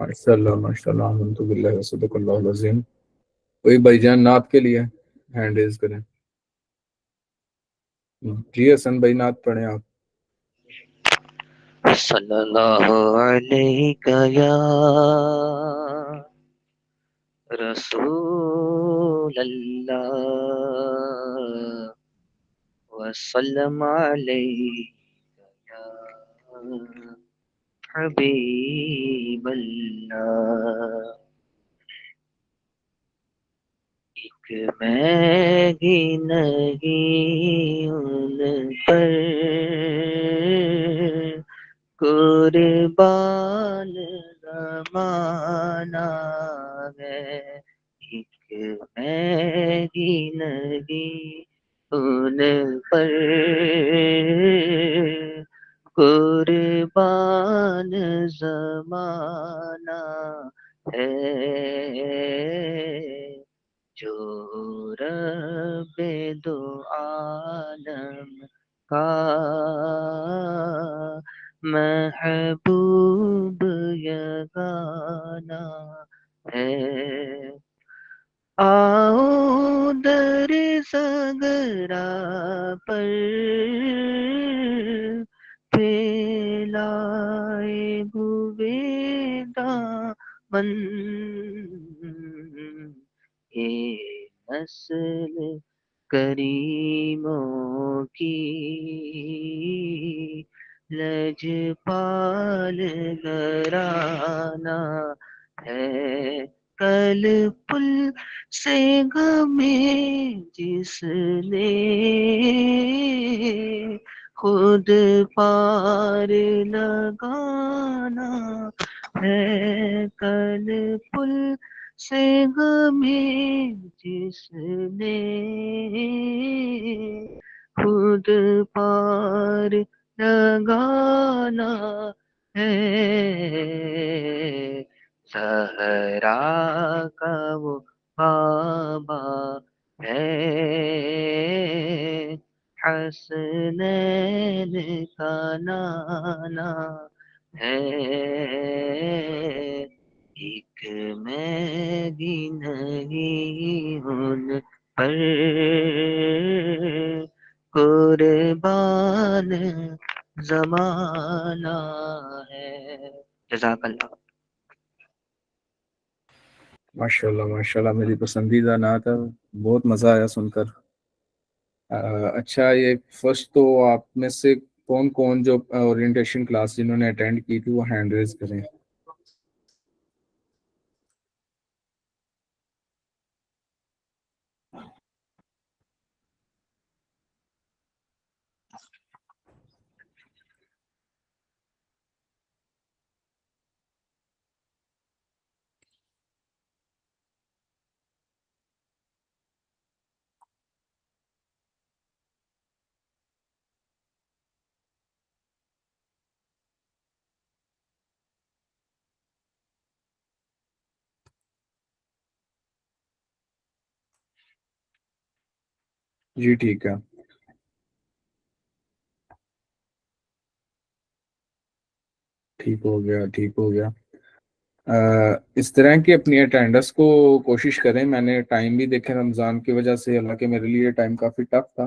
माशाल्लाह माशाल्लाह अल्हम्दुलिल्लाह सदक़ल्लाहुल अज़ीम। कोई भाईजान नात के लिए हैंड रेज करें। जी हसन भाई नात पढ़ें आप। सल्लल्लाहु अलैका या रसूल अल्लाह वसल्लम अलैका या हबीब अल्लाह। एक मैगी नहीं उन पर कुर्बान ज़माना है। एक मैगी नहीं उन पर कुर्बान ज़माना है। जो रब्बे दो आलम का महबूब यगाना है। आओ दर सगरा पर फैलाए हुए दामन। ये नस्ल करीमों की लजपाल घराना है। कल पुल से गमे जिसने खुद पार लगाना है। कल पुल से गमे जिसने खुद पार लगाना है। सहरा का वो बाबा है। हसनैन का नाना है। एक मैगी नहीं उन पर कुर्बान ज़माना है। जज़ाकल्लाह। माशाल्लाह माशाल्लाह मेरी पसंदीदा नात है, बहुत मज़ा आया सुनकर। अच्छा ये फर्स्ट तो आप में से कौन कौन जो ओरिएंटेशन क्लास जिन्होंने अटेंड की थी वो हैंड रेज करें। जी ठीक है, ठीक हो गया ठीक हो गया। इस तरह की अपनी अटेंडेंस को कोशिश करें। मैंने टाइम भी देखे रमज़ान की वजह से, हालांकि मेरे लिए टाइम काफ़ी टफ था,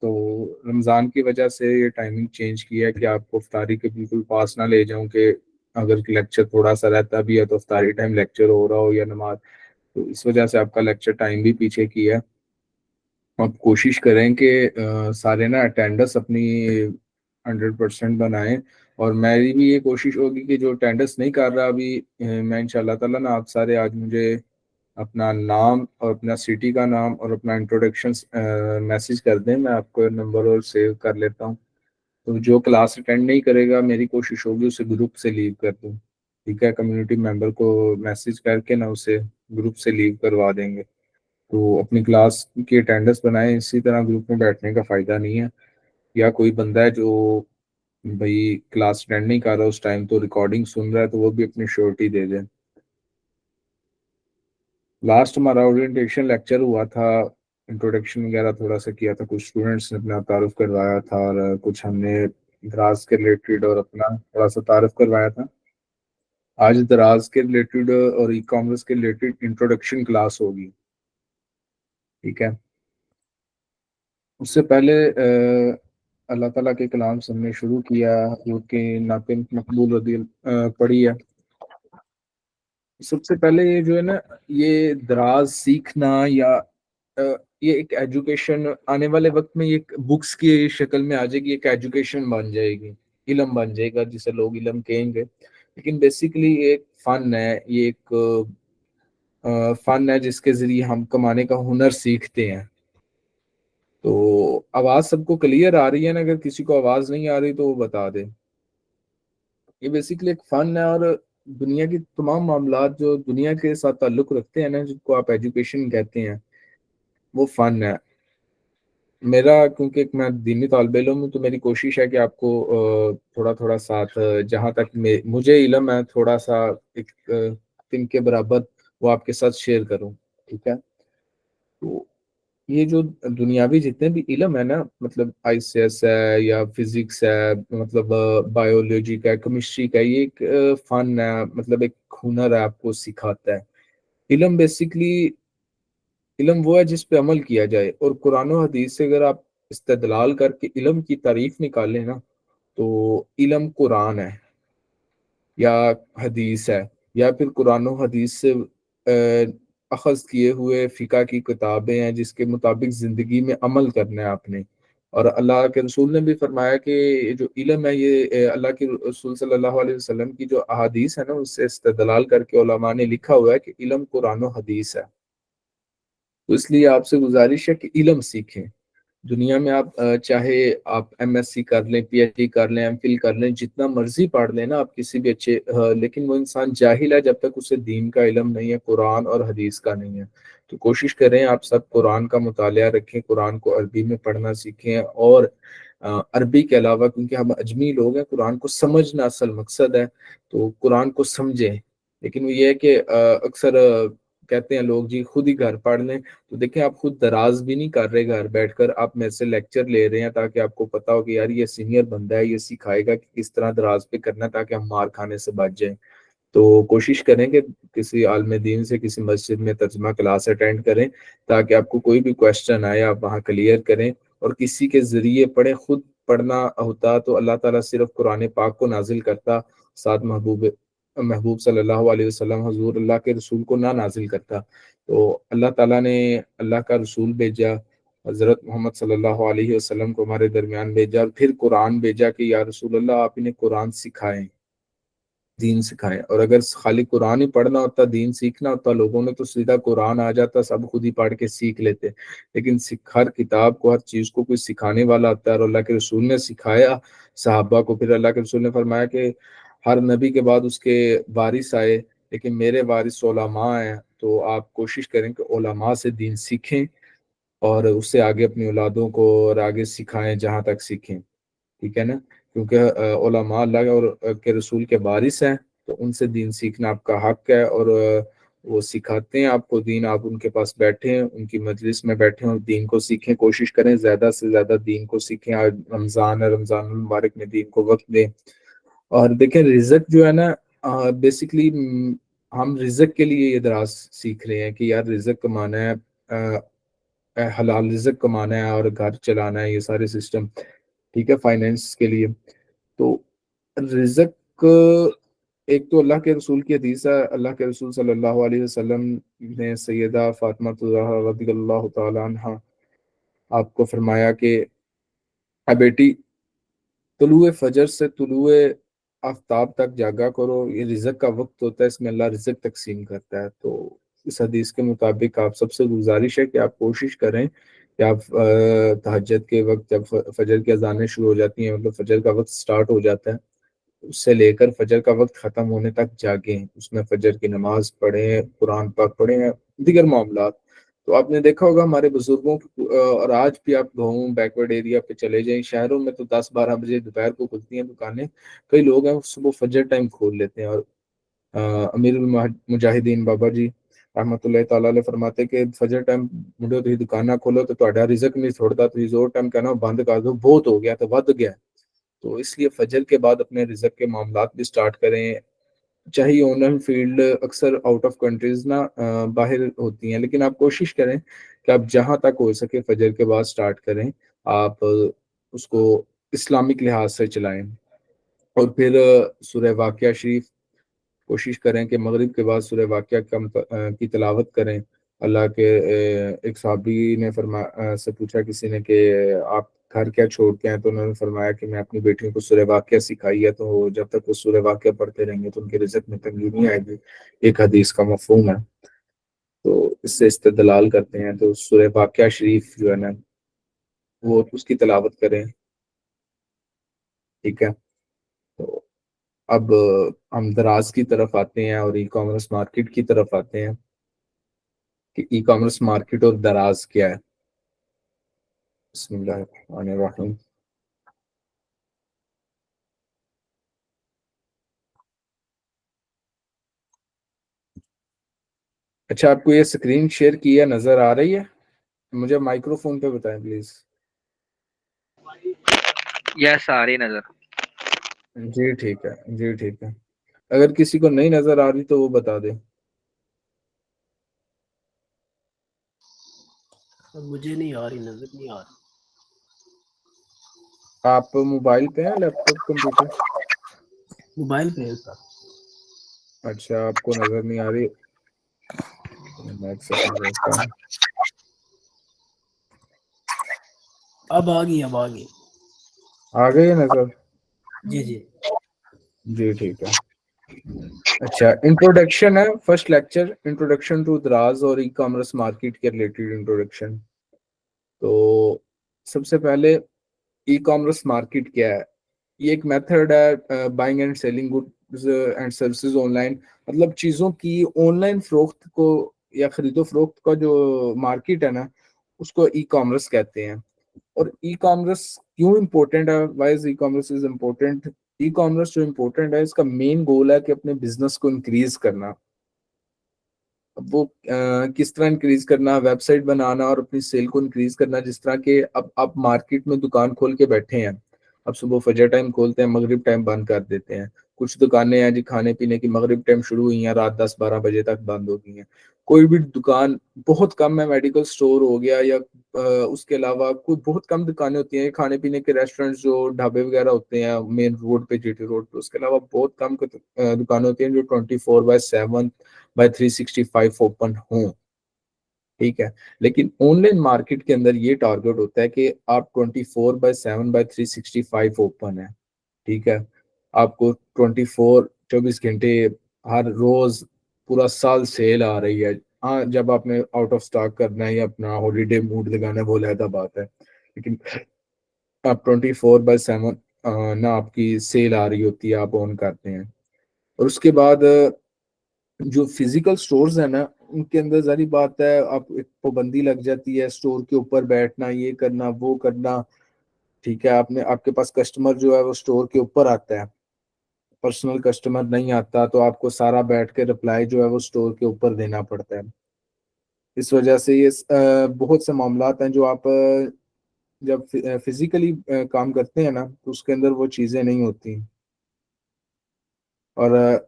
तो रमज़ान की वजह से ये टाइमिंग चेंज किया है कि आपको इफ्तारी के बिल्कुल पास ना ले जाऊं कि अगर लेक्चर थोड़ा सा रहता भी है तो इफ्तारी टाइम लेक्चर हो रहा हो या नमाज, तो इस वजह से आपका लेक्चर टाइम भी पीछे किया है। आप कोशिश करें कि सारे ना अटेंडेंस अपनी 100% बनाएं। और मेरी भी ये कोशिश होगी कि जो अटेंडेंस नहीं कर रहा अभी, मैं इंशाल्लाह ताला ना, आप सारे आज मुझे अपना नाम और अपना सिटी का नाम और अपना इंट्रोडक्शन मैसेज कर दें, मैं आपको नंबर और सेव कर लेता हूँ। तो जो क्लास अटेंड नहीं करेगा मेरी कोशिश होगी उसे ग्रुप से लीव कर दूँ। ठीक है, कम्युनिटी मेंबर को मैसेज करके ना उसे ग्रुप से लीव करवा देंगे। तो अपनी क्लास की अटेंडेंस बनाए, इसी तरह ग्रुप में बैठने का फ़ायदा नहीं है। या कोई बंदा है जो भाई क्लास अटेंड नहीं कर रहा उस टाइम, तो रिकॉर्डिंग सुन रहा है, तो वो भी अपनी श्योरिटी दे दे। लास्ट हमारा ओरिएंटेशन लेक्चर हुआ था, इंट्रोडक्शन वगैरह थोड़ा सा किया था, कुछ स्टूडेंट्स ने अपना तारुफ करवाया था, और कुछ हमने दराज के रिलेटेड और अपना थोड़ा सा तारुफ करवाया था। आज दराज के रिलेटेड और ई कॉमर्स के रिलेटेड इंट्रोडक्शन क्लास होगी, ठीक है। उससे पहले अल्लाह ताला के कलाम से हमने शुरू किया, हजूर के नाते मकबूल रदी पढ़ी है। सबसे पहले ये जो है ना, ये दराज सीखना या ये एक एजुकेशन आने वाले वक्त में ये बुक्स की शक्ल में आ जाएगी, एक एजुकेशन बन जाएगी, इल्म बन जाएगा जिसे लोग इल्म कहेंगे। लेकिन बेसिकली ये एक फन है, ये एक फन है जिसके जरिए हम कमाने का हुनर सीखते हैं। तो आवाज सबको क्लियर आ रही है ना? अगर किसी को आवाज नहीं आ रही तो वो बता दे। ये बेसिकली एक फन है, और दुनिया की तमाम मामलात जो दुनिया के साथ ताल्लुक रखते हैं ना, जिनको आप एजुकेशन कहते हैं, वो फन है। मेरा क्योंकि मैं दीनी तालिब इल्म हूँ, तो मेरी कोशिश है कि आपको थोड़ा थोड़ा साथ जहाँ तक मुझे इल्म है, थोड़ा सा एक दिन के बराबर वो आपके साथ शेयर करूँ, ठीक है। तो ये जो दुनियावी जितने भी इल्म है ना, मतलब आईसीएस है या फिजिक्स है, मतलब बायोलॉजी का, केमिस्ट्री का, ये एक फन है, मतलब एक हुनर है, आपको सिखाता है। इल्म बेसिकली, इल्म वो है जिस पे अमल किया जाए, और कुरान और हदीस से अगर आप इस्तेदलाल करके इल्म की तारीफ निकालें ना, तो इल्म कुरान है या हदीस है, या फिर कुरान और हदीस से अखज़ किए हुए फ़िक़्ह की किताबें हैं जिसके मुताबिक ज़िंदगी में अमल करना है आपने। और अल्लाह के रसूल ने भी फरमाया कि ये जो इल्म है, ये अल्लाह के रसूल सल्लल्लाहु अलैहि वसल्लम की जो अहादीस है ना, उससे इस्तेदलाल करके उलमा ने लिखा हुआ है कि इल्म कुरान और हदीस है। तो इसलिए आपसे गुज़ारिश है कि इल्म सीखें। दुनिया में आप चाहे आप एमएससी कर लें, पीएचडी कर लें, एमफिल कर लें, जितना मर्जी पढ़ लें ना आप किसी भी अच्छे, लेकिन वो इंसान जाहिल है जब तक उसे दीन का इल्म नहीं है, कुरान और हदीस का नहीं है। तो कोशिश करें आप सब कुरान का मुतालिया रखें, कुरान को अरबी में पढ़ना सीखें, और अरबी के अलावा, क्योंकि हम अजमी लोग हैं, कुरान को समझना असल मकसद है, तो कुरान को समझें। लेकिन वो ये है कि अक्सर कहते हैं लोग जी खुद ही घर पढ़ लें। तो देखें, आप खुद दराज भी नहीं कर रहे घर बैठकर, आप मेरे से लेक्चर ले रहे हैं ताकि आपको पता हो कि यार ये सीनियर बंदा है, ये सिखाएगा कि किस तरह दराज पे करना है ताकि हम मार खाने से बच जाएं। तो कोशिश करें कि किसी आलिम दीन से, किसी मस्जिद में तर्जुमा क्लास अटेंड करें, ताकि आपको कोई भी क्वेश्चन आए आप वहाँ क्लियर करें, और किसी के ज़रिए पढ़ें। खुद पढ़ना होता तो अल्लाह ताला सिर्फ कुरान पाक को नाजिल करता, साथ महबूब महबूब सल्लल्लाहु अलैहि वसल्लम हुजूर अल्लाह के रसूल को ना नाजिल करता। तो अल्लाह ताला ने अल्लाह का रसूल भेजा, हज़रत मोहम्मद सल्लल्लाहु अलैहि वसल्लम को हमारे दरमियान भेजा, और फिर कुरान भेजा कि या रसूल अल्लाह आप इन्हें कुरान सिखाएं, दीन सिखाएं। और अगर खाली कुरान ही पढ़ना होता, दीन सीखना होता, लोगों ने तो सीधा कुरान आ जाता, सब खुद ही पढ़ के सीख लेते। लेकिन हर किताब को, हर चीज को कोई सिखाने वाला होता है, और अल्लाह के रसूल ने सिखाया सहाबा को। फिर अल्लाह के रसूल ने फरमाया कि हर नबी के बाद उसके वारिस आए, लेकिन मेरे वारिस उलमा हैं, तो आप कोशिश करें कि उलमा से दीन सीखें, और उससे आगे अपनी औलादों को और आगे सिखाएं जहाँ तक सीखें, ठीक है ना। क्योंकि उलमा अल्लाह और के रसूल के वारिस हैं, तो उनसे दीन सीखना आपका हक है। और वो सिखाते हैं आपको दीन, आप उनके पास बैठे, उनकी मजलिस में बैठे और दीन को सीखें। कोशिश करें ज़्यादा से ज़्यादा दीन को सीखें। आज रमज़ान है, रमज़ान मुबारक में दीन को वक्त दें। और देखें, रिज़्क जो है ना, बेसिकली हम रिज़्क के लिए ये दराज सीख रहे हैं कि यार रिज़्क कमाना है, हलाल रिज़्क कमाना है और घर चलाना है, ये सारे सिस्टम, ठीक है, फाइनेंस के लिए। तो रिज़्क, एक तो अल्लाह के रसूल की हदीस है, अल्लाह के रसूल सल्लल्लाहु अलैहि वसल्लम ने सैयदा फातिमा ज़हरा रज़ियल्लाहु तआला अन्हा आपको फरमाया कि बेटी, तुलुए फजर से तुलुए आफ्ताब तक जागा करो, ये रिज़्क का वक्त होता है, इसमें अल्लाह रिज़्क तकसीम करता है। तो इस हदीस के मुताबिक आप सबसे गुजारिश है कि आप कोशिश करें कि आप तहज्जुद के वक्त, जब फजर की अजानें शुरू हो जाती हैं, मतलब फजर का वक्त स्टार्ट हो जाता है, उससे लेकर फजर का वक्त ख़त्म होने तक जागें, उसमें फजर की नमाज पढ़ें, कुरान पाक पढ़ें, दीगर मामलात। तो आपने देखा होगा हमारे बुजुर्गों और आज भी आप गाँव बैकवर्ड एरिया पे चले जाएं, शहरों में तो 10-12 बजे दोपहर को खुलती हैं दुकानें। कई लोग हैं सुबह फजर टाइम खोल लेते हैं। और अमीरुल मुजाहिदीन बाबा जी रहमतुल्लाह ताला अलैह फरमाते कि फजर टाइम मुंडे ਤੁਸੀਂ दुकाना खोलो तो ਤੁਹਾਡਾ रिजक नहीं छोड़ता, ਤੁਸੀਂ ਜ਼ੋਰ टाइम कहना बंद कर दो, बहुत हो गया तो वध गया। तो इसलिए फजर के बाद अपने रिजक के मामलात भी स्टार्ट करें। चाहे ये ऑनलाइन फील्ड अक्सर आउट ऑफ कंट्रीज ना बाहर होती हैं, लेकिन आप कोशिश करें कि आप जहां तक हो सके फजर के बाद स्टार्ट करें। आप उसको इस्लामिक लिहाज से चलाएं। और फिर सूरह वाक़िया शरीफ कोशिश करें कि मगरिब के बाद सूरह वाक़िया की तिलावत करें। अल्लाह के एक साहबी ने से पूछा किसी ने कि आप घर क्या छोड़ के आए, तो उन्होंने फरमाया कि मैं अपनी बेटियों को सूरह वाक़िया सिखाई है, तो जब तक वो सूरह वाक़िया पढ़ते रहेंगे तो उनके रिज़्क में तंगी नहीं आएगी। एक हदीस का मफ़हूम है, तो इससे इस्तेदलाल करते हैं। तो सूरह वाक़िया शरीफ जो है ना, वो उसकी तिलावत करें, ठीक है। तो अब हम दराज की तरफ आते हैं और ई कॉमर्स मार्केट की तरफ आते हैं कि ई कॉमर्स मार्केट और दराज क्या है। बिस्मिल्लाहिर्रहमानिर्रहीम। अच्छा, आपको ये स्क्रीन शेयर की है, नजर आ रही है? मुझे माइक्रोफोन पे बताएं प्लीज। यस, आ रही नजर। जी ठीक है, जी ठीक है। अगर किसी को नहीं नजर आ रही तो वो बता दे। मुझे नहीं आ रही, नजर नहीं आ रही। आप मोबाइल पे हैं, लैपटॉप, कंप्यूटर? मोबाइल पे है सर। अच्छा, आपको नजर नहीं आ रही। मैं एक सेकंड देखता हूँ। अब आ गई, अब आ गई। आ गई है नजर? जी जी। जी ठीक है। अच्छा, इंट्रोडक्शन है, फर्स्ट लेक्चर इंट्रोडक्शन टू दराज और ई कॉमर्स मार्केट के रिलेटेड इंट्रोडक्शन। तो सबसे पहले ई कॉमर्स मार्केट क्या है? ये एक मेथड है buying and selling goods and services online. मतलब चीज़ों की ऑनलाइन फरोख्त को या खरीदो फरोख्त का जो मार्केट है ना, उसको ई कॉमर्स कहते हैं। और ई कॉमर्स क्यों इम्पोर्टेंट है, why is e commerce is important? E commerce जो इम्पोर्टेंट है, इसका मेन गोल है कि अपने बिजनेस को इंक्रीज करना। अब वो किस तरह इंक्रीज करना? वेबसाइट बनाना और अपनी सेल को इंक्रीज करना। जिस तरह के अब आप मार्केट में दुकान खोल के बैठे हैं, अब सुबह फजर टाइम खोलते हैं, मगरिब टाइम बंद कर देते हैं। कुछ दुकानें हैं जी खाने पीने की, मगरिब टाइम शुरू हुई हैं, रात 10-12 बजे तक बंद हो गई हैं। कोई भी दुकान बहुत कम है, मेडिकल स्टोर हो गया या उसके अलावा कोई बहुत कम दुकानें होती हैं खाने पीने के, रेस्टोरेंट जो ढाबे वगैरह होते हैं मेन रोड पे, जीटी रोड पे। उसके अलावा बहुत कम दुकानें होती हैं जो 24/7 बाय 365 ओपन हो, ठीक है। लेकिन ऑनलाइन मार्केट के अंदर ये टारगेट होता है कि आप 24/7 बाय 365 ओपन है, ठीक है। आपको 24 घंटे हर रोज पूरा साल सेल आ रही है। हाँ, जब आपने आउट ऑफ स्टॉक करना है या अपना हॉलीडे मूड लगाना है वो अलग बात है, लेकिन आप 24/7 ना आपकी सेल आ रही होती है, आप ऑन करते हैं। और उसके बाद जो फिजिकल स्टोर्स है ना, उनके अंदर जारी बात है, आप एक पाबंदी लग जाती है स्टोर के ऊपर बैठना, ये करना वो करना, ठीक है। आपने आपके पास कस्टमर जो है वो स्टोर के ऊपर आता है, पर्सनल कस्टमर नहीं आता, तो आपको सारा बैठ के रिप्लाई जो है वो स्टोर के ऊपर देना पड़ता है। इस वजह से ये बहुत से मामलात हैं जो आप जब फिजिकली काम करते हैं ना, तो उसके अंदर वो चीज़ें नहीं होती। और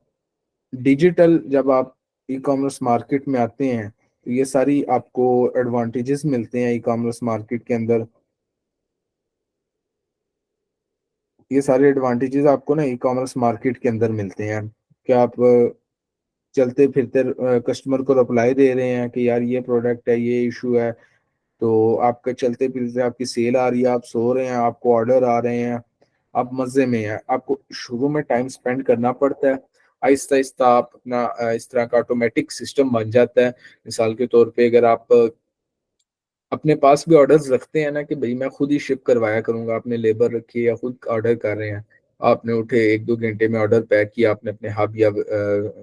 डिजिटल जब आप ई कॉमर्स मार्केट में आते हैं तो ये सारी आपको एडवांटेजेस मिलते हैं ई कॉमर्स मार्केट के अंदर। ये सारे एडवांटेजेस आपको ना ई कॉमर्स मार्केट के अंदर मिलते हैं कि आप चलते फिरते कस्टमर को रिप्लाई दे रहे हैं कि यार ये प्रोडक्ट है, ये इशू है, तो आपके चलते फिरते आपकी सेल आ रही है, आप सो रहे हैं, आपको ऑर्डर आ रहे हैं, आप मजे में हैं। आपको शुरू में टाइम स्पेंड करना पड़ता है, आहिस्ता आहिस्ता आप अपना इस तरह का ऑटोमेटिक सिस्टम बन जाता है। मिसाल के तौर पे अगर आप अपने पास भी ऑर्डर्स रखते हैं ना कि भाई मैं खुद ही शिप करवाया करूंगा, आपने लेबर रखी है या खुद ऑर्डर कर रहे हैं, आपने उठे 1-2 घंटे में ऑर्डर पैक किया, आपने अपने हब या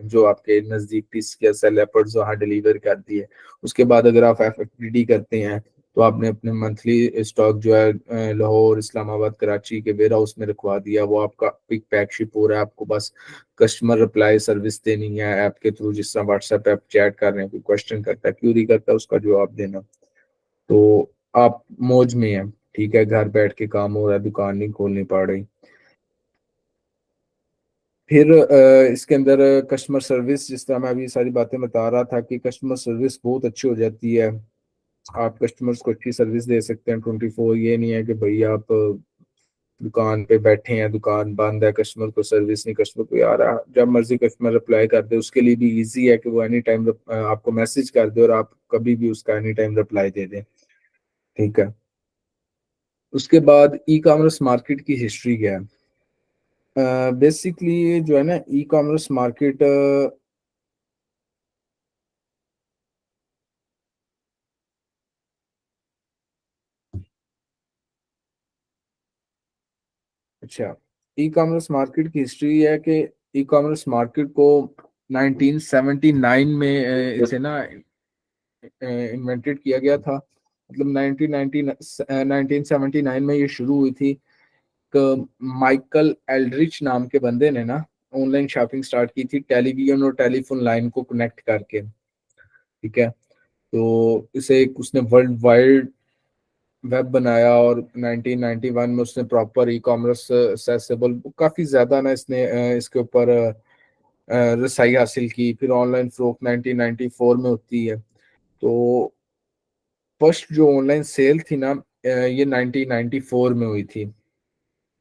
जो आपके नज़दीक टिस्क या सेल एपर्ट्स वहाँ डिलीवर कर दिए। उसके बाद अगर आप FFDD करते हैं तो आपने अपने मंथली स्टॉक जो है लाहौर, इस्लामाबाद, कराची के वेयर हाउस में रखवा दिया। वो आपका पिक पैक शिप हो रहा है, आपको बस कस्टमर रिप्लाई सर्विस देनी है ऐप के थ्रू, जिस तरह व्हाट्सएप ऐप चैट कर रहे हैं, कोई क्वेश्चन करता है, क्यूरी करता है, उसका जवाब देना। तो आप मौज में हैं, ठीक है, घर बैठ के काम हो रहा है, दुकान नहीं खोलनी पड़ रही। फिर इसके अंदर कस्टमर सर्विस, जिस तरह मैं अभी सारी बातें बता रहा था कि कस्टमर सर्विस बहुत अच्छी हो जाती है। आप कस्टमर्स को अच्छी सर्विस दे सकते हैं 24। ये नहीं है कि भाई आप दुकान पे बैठे हैं, दुकान बंद है, कस्टमर को सर्विस नहीं, कस्टमर को यार जब मर्जी कस्टमर रिप्लाई कर दे। उसके लिए भी इजी है कि वो एनी टाइम आपको मैसेज कर दे और आप कभी भी उसका एनी टाइम रिप्लाई दे दें, ठीक है। उसके बाद ई कॉमर्स मार्केट की हिस्ट्री क्या है? बेसिकली जो है ना, ई कॉमर्स मार्केट अच्छा, ई कॉमर्स मार्केट की हिस्ट्री है कि ई कॉमर्स मार्केट को 1979 में इसे ना इन्वेंटेड किया गया था। मतलब 1979 में ये शुरू हुई थी। माइकल एल्ड्रिच नाम के बंदे ने ना ऑनलाइन शॉपिंग स्टार्ट की थी, टेलीविजन और टेलीफोन लाइन को कनेक्ट करके, ठीक है। तो इसे उसने वर्ल्ड वाइड वेब बनाया और 1991 में उसने प्रॉपर ई कॉमर्स एक्सेसिबल काफ़ी ज़्यादा ना इसने इसके ऊपर रसाई हासिल की। फिर ऑनलाइन फ्रोक 1994 में होती है। तो फर्स्ट जो ऑनलाइन सेल थी ना ये 1994 में हुई थी।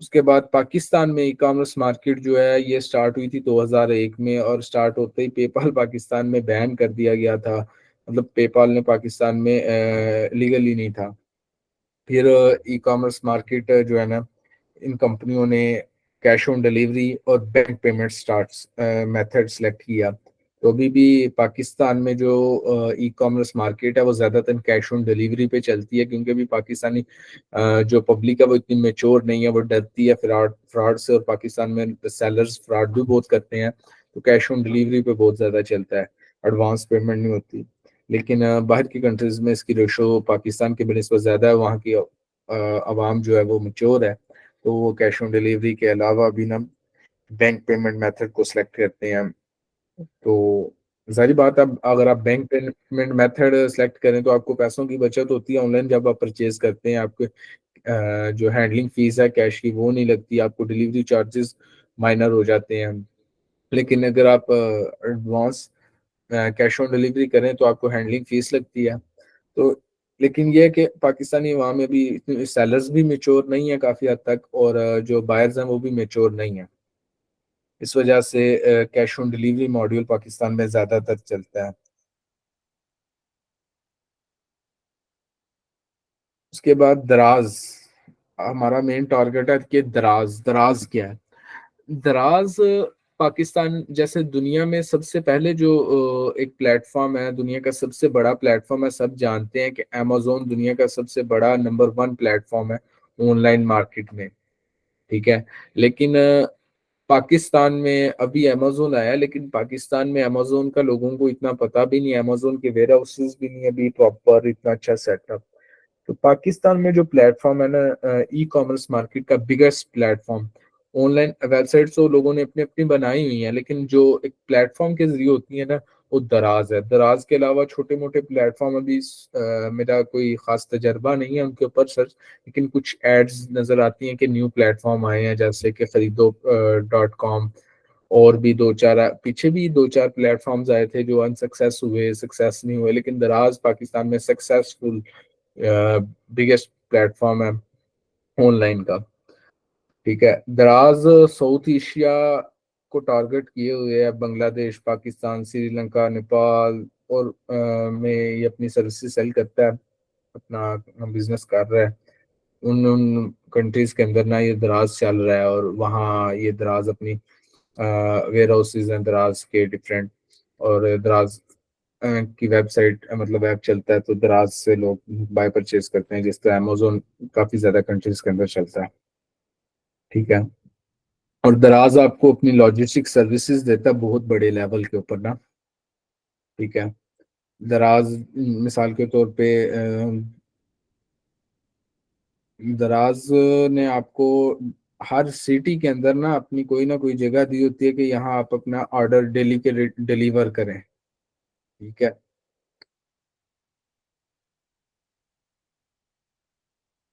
उसके बाद पाकिस्तान में ई कॉमर्स मार्केट जो है ये स्टार्ट हुई थी 2001 में, और स्टार्ट होते ही पेपाल पाकिस्तान में बैन कर दिया गया था। मतलब पेपाल ने पाकिस्तान में लीगली नहीं था। फिर ई कॉमर्स मार्केट जो है ना, इन कंपनियों ने कैश ऑन डिलीवरी और bank payment start method select किया। तो अभी भी पाकिस्तान में जो ई कॉमर्स मार्केट है वो ज़्यादातर कैश ऑन डिलीवरी पे चलती है, क्योंकि अभी पाकिस्तानी जो पब्लिक है वो इतनी मेच्योर नहीं है, वो डरती है फ्रॉड फ्रॉड से, और पाकिस्तान में सेलर्स फ्रॉड भी बहुत करते हैं। तो कैश ऑन डिलीवरी पे बहुत ज़्यादा चलता है, एडवांस पेमेंट नहीं होती। लेकिन बाहर की कंट्रीज़ में इसकी रेशो पाकिस्तान के बनस्बत ज़्यादा है। वहाँ की आवाम जो है वो मेच्योर है, तो वो कैश ऑन डिलीवरी के अलावा भी ना बैंक पेमेंट मेथड को सिलेक्ट करते हैं। तो सारी बात, अब अगर आप बैंक पेमेंट मेथड सेलेक्ट करें तो आपको पैसों की बचत होती है ऑनलाइन। जब आप परचेज करते हैं, आपके जो हैंडलिंग फीस है कैश की वो नहीं लगती, आपको डिलीवरी चार्जेस माइनर हो जाते हैं। लेकिन अगर आप एडवांस कैश ऑन डिलीवरी करें तो आपको हैंडलिंग फीस लगती है। तो लेकिन ये है कि पाकिस्तानी अवाम में भी इतने सेलर्स भी मेच्योर नहीं है काफ़ी हद तक, और जो बायर्स हैं वो भी मेच्योर नहीं है। इस वजह से cash on delivery module Pakistan में ज़्यादातर चलता है। उसके बाद दराज, हमारा मेन टारगेट है कि दराज दराज क्या है। दराज पाकिस्तान जैसे दुनिया में सबसे पहले जो एक प्लेटफॉर्म है, दुनिया का सबसे बड़ा प्लेटफॉर्म है। सब जानते हैं कि अमेजोन दुनिया का सबसे बड़ा नंबर 1 प्लेटफॉर्म है ऑनलाइन मार्केट में, ठीक है। लेकिन पाकिस्तान में अभी अमेजोन आया, लेकिन पाकिस्तान में अमेजोन का लोगों को इतना पता भी नहीं, अमेजोन के वेयर हाउसेस भी नहीं अभी प्रॉपर इतना अच्छा सेटअप। तो पाकिस्तान में जो प्लेटफॉर्म है ना, ई कॉमर्स मार्केट का बिगेस्ट प्लेटफॉर्म, ऑनलाइन वेबसाइट्स तो लोगों ने अपनी अपनी बनाई हुई हैं, लेकिन जो एक प्लेटफॉर्म के जरिए होती है ना, वो दराज है। दराज के अलावा छोटे मोटे प्लेटफॉर्म अभी मेरा कोई खास तजर्बा नहीं है उनके ऊपर सर्च, लेकिन कुछ एड्स नजर आती हैं कि न्यू प्लेटफॉर्म आए हैं, जैसे कि खरीदो .com। और भी दो चार पीछे भी दो चार प्लेटफॉर्म्स आए थे जो अनसक्सेस हुए, सक्सेस नहीं हुए, लेकिन दराज पाकिस्तान में सक्सेसफुल बिगेस्ट प्लेटफॉर्म है ऑनलाइन का, ठीक है। दराज साउथ एशिया को टारगेट किए हुए है, बांग्लादेश, पाकिस्तान, श्रीलंका, नेपाल और में ये अपनी सर्विसेज सेल करता है, अपना बिजनेस कर रहा है। उन उन कंट्रीज के अंदर ना ये दराज चल रहा है, और वहाँ ये दराज अपनी वेयर हाउसेज हैं दराज के डिफरेंट, और दराज की वेबसाइट मतलब ऐप चलता है, तो दराज से लोग बाय परचेज करते हैं, जिस तरह अमेजोन काफ़ी ज़्यादा कंट्रीज के अंदर चलता है, ठीक है। और दराज आपको अपनी लॉजिस्टिक सर्विसेज देता है बहुत बड़े लेवल के ऊपर ना, ठीक है। दराज मिसाल के तौर पे दराज ने आपको हर सिटी के अंदर ना अपनी कोई ना कोई जगह दी होती है कि यहाँ आप अपना ऑर्डर डेली के डिलीवर करें, ठीक है।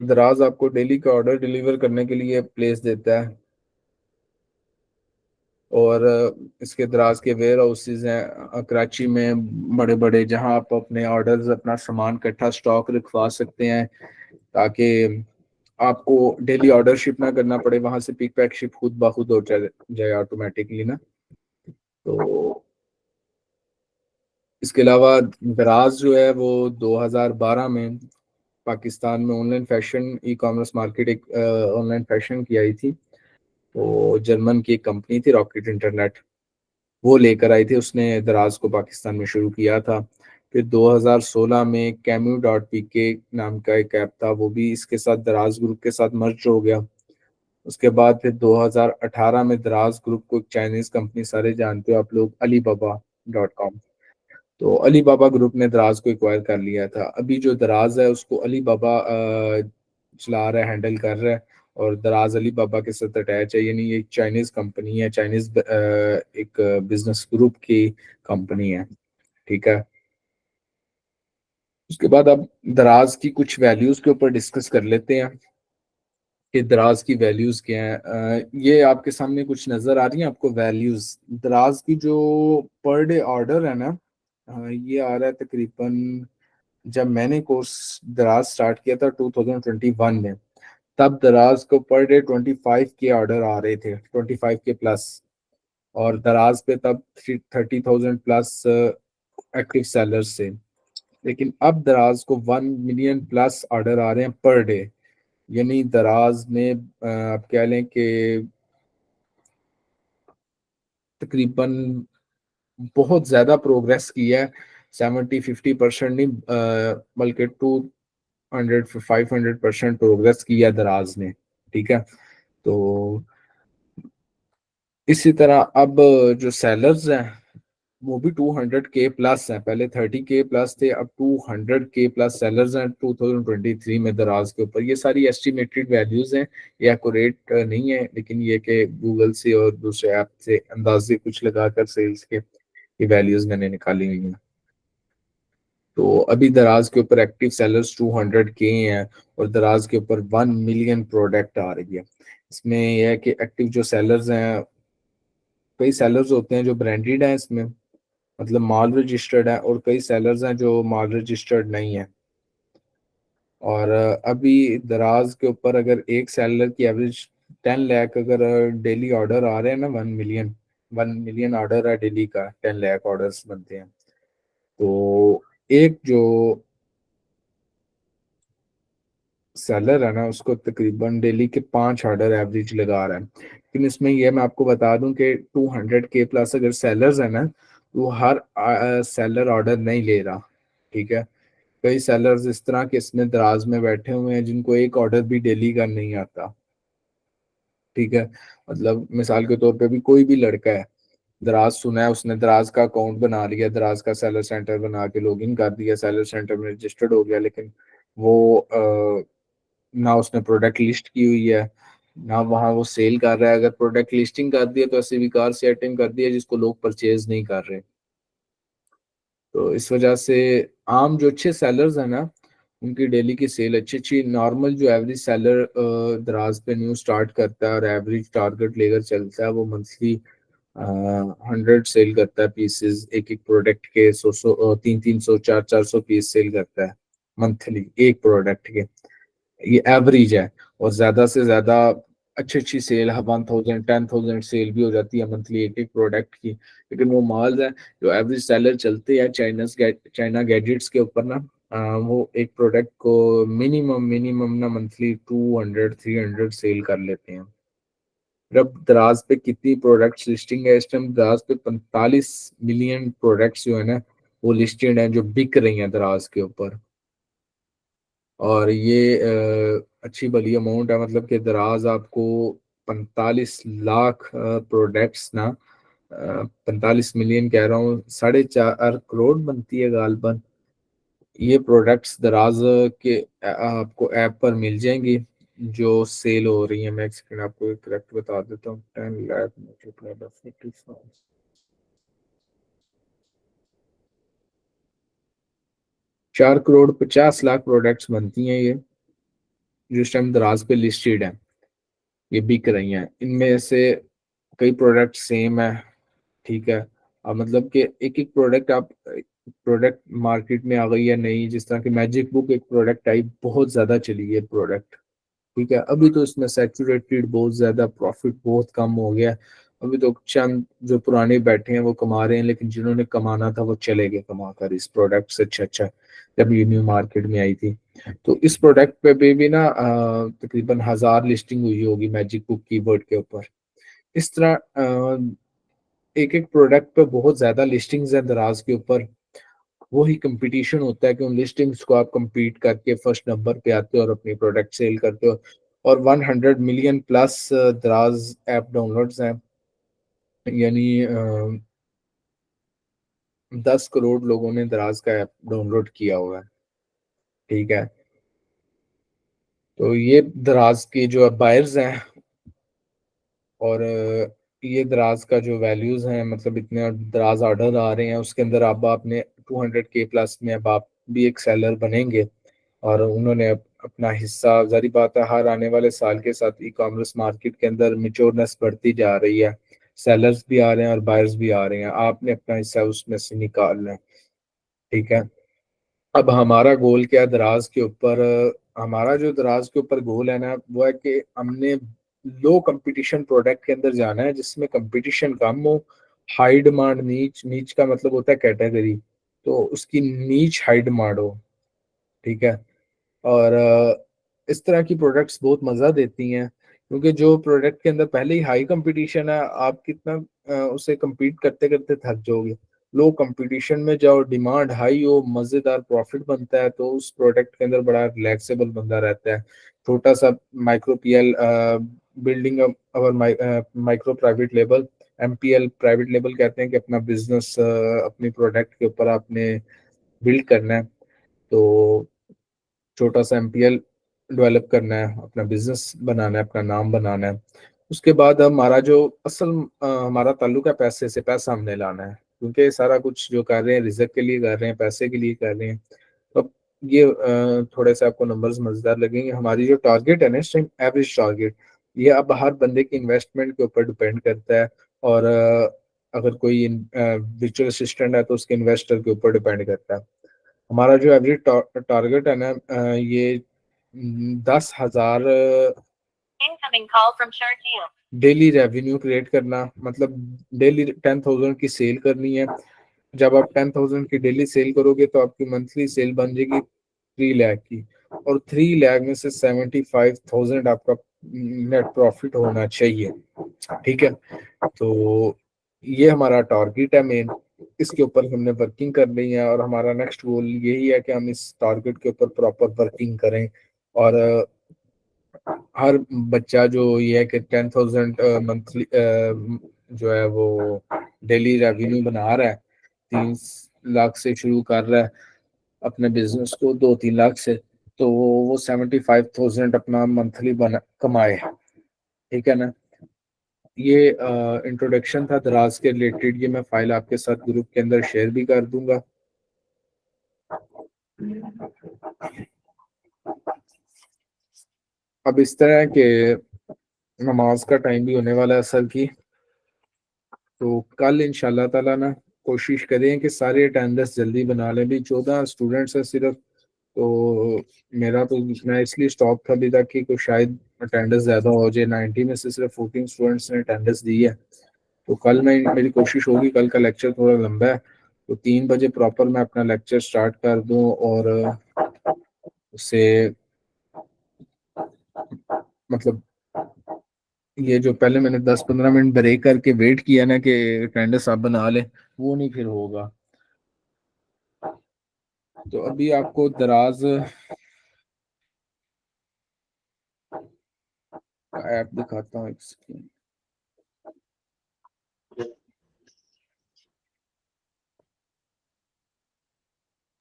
दराज आपको डेली का ऑर्डर डिलीवर करने के लिए प्लेस देता है। और इसके दराज के वेयर हाउसेज हैं कराची में बड़े बड़े, जहां आप अपने ऑर्डर्स अपना सामान इकट्ठा स्टॉक रखवा सकते हैं ताकि आपको डेली ऑर्डर शिप ना करना पड़े, वहां से पिक पैक शिप खुद ब खुद हो जाए ऑटोमेटिकली ना। तो इसके अलावा दराज जो है वो 2012 में पाकिस्तान में online fashion e commerce market एक ऑनलाइन फैशन की आई थी। तो जर्मन की एक कंपनी थी रॉकेट इंटरनेट, वो लेकर आई थी, उसने दराज को पाकिस्तान में शुरू किया था। फिर 2016 में कैम्यू डॉट पी के नाम का एक ऐप था, वो भी इसके साथ दराज ग्रुप के साथ मर्ज हो गया। उसके बाद फिर 2018 में दराज ग्रुप को एक चाइनीज कंपनी, सारे जानते हो आप लोग, अली बाबा डॉट कॉम, तो अली बाबा ग्रुप ने दराज को एक्वायर कर लिया था। अभी जो दराज है उसको अली बाबा चला रहा है, हैंडल कर रहा है, और दराज अली बाबा के साथ अटैच है, यानी ये चाइनीज कंपनी है, चाइनीज एक बिजनेस ग्रुप की कंपनी है, ठीक है। उसके बाद अब दराज की कुछ वैल्यूज के ऊपर डिस्कस कर लेते हैं कि दराज की वैल्यूज क्या है। ये आपके सामने कुछ नजर आ रही है आपको वैल्यूज। दराज की जो पर डे ऑर्डर है ना, ये आ रहा है तकरीबन, जब मैंने कोर्स दराज स्टार्ट किया था 2021 में, तब दराज को पर डे 25 के ऑर्डर आ रहे थे, 25 के प्लस, और दराज पे तब 30,000 प्लस एक्टिव सेलर्स से। लेकिन अब दराज को 1 मिलियन प्लस ऑर्डर आ रहे हैं पर डे, यानी दराज ने आप कह लें कि तकरीबन बहुत ज्यादा प्रोग्रेस की है। 70-50% नहीं बल्कि 200-500% प्रोग्रेस की है दराज ने, ठीक है। तो इसी तरह अब जो सेलर्स हैं वो भी 200 के प्लस हैं, पहले 30 के प्लस थे, अब 200 के प्लस सेलर्स हैं 2023 में दराज के ऊपर। ये सारी एस्टिमेटेड वैल्यूज हैं, ये एक्यूरेट नहीं है, लेकिन ये कि गूगल से और दूसरे ऐप से अंदाजे कुछ लगाकर सेल्स के ये वैल्यूज मैंने निकाली हुई हैं। तो अभी दराज के ऊपर एक्टिव सेलर्स 200 के हैं, और दराज के ऊपर 1 मिलियन प्रोडक्ट आ रही है। इसमें यह है कि एक्टिव जो सेलर्स हैं, कई सेलर्स होते हैं जो ब्रांडेड हैं इसमें, मतलब माल रजिस्टर्ड है, और कई सेलर्स हैं जो माल रजिस्टर्ड नहीं है। और अभी दराज के ऊपर अगर एक सेलर की एवरेज 10 लाख अगर डेली ऑर्डर आ रहे हैं ना, 1 मिलियन ऑर्डर है डेली का, 10 लाख ऑर्डर्स बनते हैं। तो एक जो सेलर है ना उसको तकरीबन डेली के 5 ऑर्डर एवरेज लगा रहा है। लेकिन इसमें यह मैं आपको बता दूं कि 200 के प्लस अगर सेलर्स है ना, तो हर सेलर ऑर्डर नहीं ले रहा, ठीक है। कई सेलर्स इस तरह के इसमें दराज में बैठे हुए हैं जिनको एक ऑर्डर भी डेली का नहीं आता, ठीक है। मतलब मिसाल के तौर पे भी कोई भी लड़का है, दराज सुना है, उसने दराज का अकाउंट बना लिया, दराज का सेलर सेंटर बना के लॉगिन कर दिया, सेलर सेंटर में रजिस्टर्ड हो गया, लेकिन वो ना उसने प्रोडक्ट लिस्ट की हुई है, ना वहाँ वो सेल कर रहा है। अगर प्रोडक्ट लिस्टिंग कर दिया तो ऐसे विकार से आइटम कर दिया जिसको लोग परचेज नहीं कर रहे। तो इस वजह से आम जो अच्छे सेलर्स हैं ना, उनकी डेली की सेल अच्छी अच्छी, नॉर्मल जो एवरेज सेलर दराज पे न्यू स्टार्ट करता है और एवरेज टारगेट लेकर चलता है, वो मंथली 100 सेल करता है पीसेस, एक एक प्रोडक्ट के 100 300 400 पीस सेल करता है मंथली एक प्रोडक्ट के, ये एवरेज है। और ज्यादा से ज्यादा अच्छी अच्छी सेल 1,000 10,000 सेल भी हो जाती है मंथली एक एक प्रोडक्ट की। लेकिन वो माल है जो एवरेज सेलर चलते हैं चाइना गैजेट्स के ऊपर ना, वो एक प्रोडक्ट को मिनिमम मिनिमम ना मंथली 200-300 सेल कर लेते हैं। अब दराज पे कितनी प्रोडक्ट्स लिस्टिंग है इस टाइम? दराज पे 45 मिलियन प्रोडक्ट्स जो है ना वो लिस्टेड हैं, जो बिक रही हैं दराज के ऊपर। और ये अच्छी भली अमाउंट है, मतलब कि दराज आपको 45 लाख प्रोडक्ट्स ना, 45 मिलियन कह रहा हूँ, 4.5 करोड़ बनती है गालबन। ये प्रोडक्ट्स दराज के आपको ऐप पर मिल जाएंगी जो सेल हो रही है। मैं एक सेकंड आपको करेक्ट बता देता हूँ। 10 lakh multiplied by 55, 4 crore 50 lakh products बनती हैं ये, जो इस टाइम दराज पे लिस्टेड है, ये बिक रही हैं। इनमें से कई प्रोडक्ट सेम है, ठीक है। अब मतलब कि एक एक प्रोडक्ट आप प्रोडक्ट मार्केट में आ गई है नई, जिस तरह की मैजिक बुक एक प्रोडक्ट आई, बहुत ज्यादा चली है प्रोडक्ट, ठीक है। अभी तो इसमें सैचुरेटेड बहुत ज्यादा, प्रॉफिट बहुत कम हो गया है। अभी तो चंद जो पुराने बैठे हैं वो कमा रहे हैं, लेकिन जिन्होंने कमाना था वो चले गए कमा कर इस प्रोडक्ट से। अच्छा, जब ये न्यू मार्केट में आई थी, तो इस प्रोडक्ट पे भी ना तकरीबन 1000 लिस्टिंग हुई होगी मैजिक बुक कीवर्ड के ऊपर। इस तरह एक एक प्रोडक्ट पे बहुत ज्यादा लिस्टिंग्स हैं दराज के ऊपर। वही कंपटीशन होता है कि उन लिस्टिंग्स को आप compete करके फर्स्ट नंबर पे आते हो और अपनी प्रोडक्ट सेल करते हो। और 100 मिलियन प्लस दराज ऐप डाउनलोड्स हैं, यानी 10 करोड़ लोगों ने दराज का ऐप डाउनलोड किया हुआ है, ठीक है। तो ये दराज की जो बायर्स हैं, और ये दराज का जो वैल्यूज हैं, मतलब इतने दराज ऑर्डर आ रहे हैं, उसके अंदर अब आपने 200K प्लस में अब आप भी एक सेलर बनेंगे। और उन्होंने अपना हिस्सा, जारी बात है, हर आने वाले साल के साथ ई कॉमर्स मार्केट के अंदर मिच्योरनेस बढ़ती जा रही है, सेलर्स भी आ रहे हैं और बायर्स भी आ रहे हैं, आपने अपना हिस्सा उसमें से निकालना है, ठीक है। अब हमारा गोल क्या है दराज के ऊपर? हमारा जो दराज के ऊपर गोल है ना, वो है कि हमने लो कंपटीशन प्रोडक्ट के अंदर जाना है, जिसमें कंपटीशन कम हो, हाई डिमांड, नीच, नीच का मतलब होता है कैटेगरी, तो उसकी नीच हाई डिमांड हो, ठीक है। और इस तरह की प्रोडक्ट्स बहुत मज़ा देती हैं, क्योंकि जो प्रोडक्ट के अंदर पहले ही हाई कंपटीशन है, आप कितना उसे compete करते करते थक जाओगे। लो कंपटीशन में जाओ, डिमांड हाई हो, मज़ेदार प्रॉफिट बनता है, तो उस प्रोडक्ट के अंदर बड़ा रिलैक्सेबल बंदा रहता है। छोटा सा micro PL, building our micro private label, MPL private label कहते हैं कि अपना बिजनेस अपनी प्रोडक्ट के ऊपर आपने बिल्ड करना है। तो छोटा सा MPL डेवलप करना है, अपना बिजनेस बनाना है, अपना नाम बनाना है। उसके बाद हमारा जो असल हमारा ताल्लुक है पैसे से, पैसा हमने लाना है, क्योंकि सारा कुछ जो कर रहे हैं रिजक के लिए कर रहे हैं, पैसे के लिए कर रहे हैं। तो अब ये थोड़े से आपको नंबर्स मजेदार लगेंगे। हमारी जो टारगेट है ना इस टाइम, एवरेज टारगेट, ये अब हर बंदे की इन्वेस्टमेंट के ऊपर डिपेंड करता है। और अगर कोई वर्चुअल असिस्टेंट है तो उसके इन्वेस्टर के ऊपर डिपेंड करता है। हमारा जो एवरेज टारगेट है ना, ये 10,000 डेली रेवेन्यू क्रिएट करना, मतलब डेली 10,000 की सेल करनी है। जब आप 10,000 की डेली सेल करोगे तो आपकी मंथली सेल बन जाएगी 3 लाख की, और 3 लाख में से 75,000 आपका नेट प्रॉफिट होना चाहिए, ठीक है। तो ये हमारा टारगेट है मेन, इसके ऊपर हमने वर्किंग कर रही है, और हमारा नेक्स्ट गोल यही है कि हम इस टारगेट के ऊपर प्रॉपर वर्किंग करें। और हर बच्चा जो ये है कि 10,000 मंथली जो है वो डेली रेवेन्यू बना रहा है, 3 लाख से शुरू कर रहा है अपने बिजनेस को, 2-3 लाख से, तो वो 75,000 अपना मंथली बना कमाए, ठीक है ना। ये इंट्रोडक्शन था दराज के रिलेटेड। ये मैं फाइल आपके साथ ग्रुप के अंदर शेयर भी कर दूंगा। अब इस तरह के नमाज का टाइम भी होने वाला है असल की, तो कल इंशाल्लाह ताला ना कोशिश करें कि सारे अटेंडेंस जल्दी बना लें। भी 14 स्टूडेंट्स हैं सिर्फ, तो मेरा तो मैं इसलिए स्टॉप था अभी तक कि कोई शायद अटेंडेंस ज़्यादा हो जाए। 90 में से सिर्फ 14 स्टूडेंट्स ने अटेंडेंस दी है। तो कल मैं मेरी कोशिश होगी, कल का लेक्चर थोड़ा लंबा है, तो 3 बजे प्रॉपर मैं अपना लेक्चर स्टार्ट कर दूं, और उससे मतलब ये जो पहले मैंने 10-15 मिनट ब्रेक करके वेट किया ना कि अटेंडेंस आप बना लें, वो नहीं फिर होगा। तो अभी आपको दराज ऐप दिखाता हूँ एक सेकंड।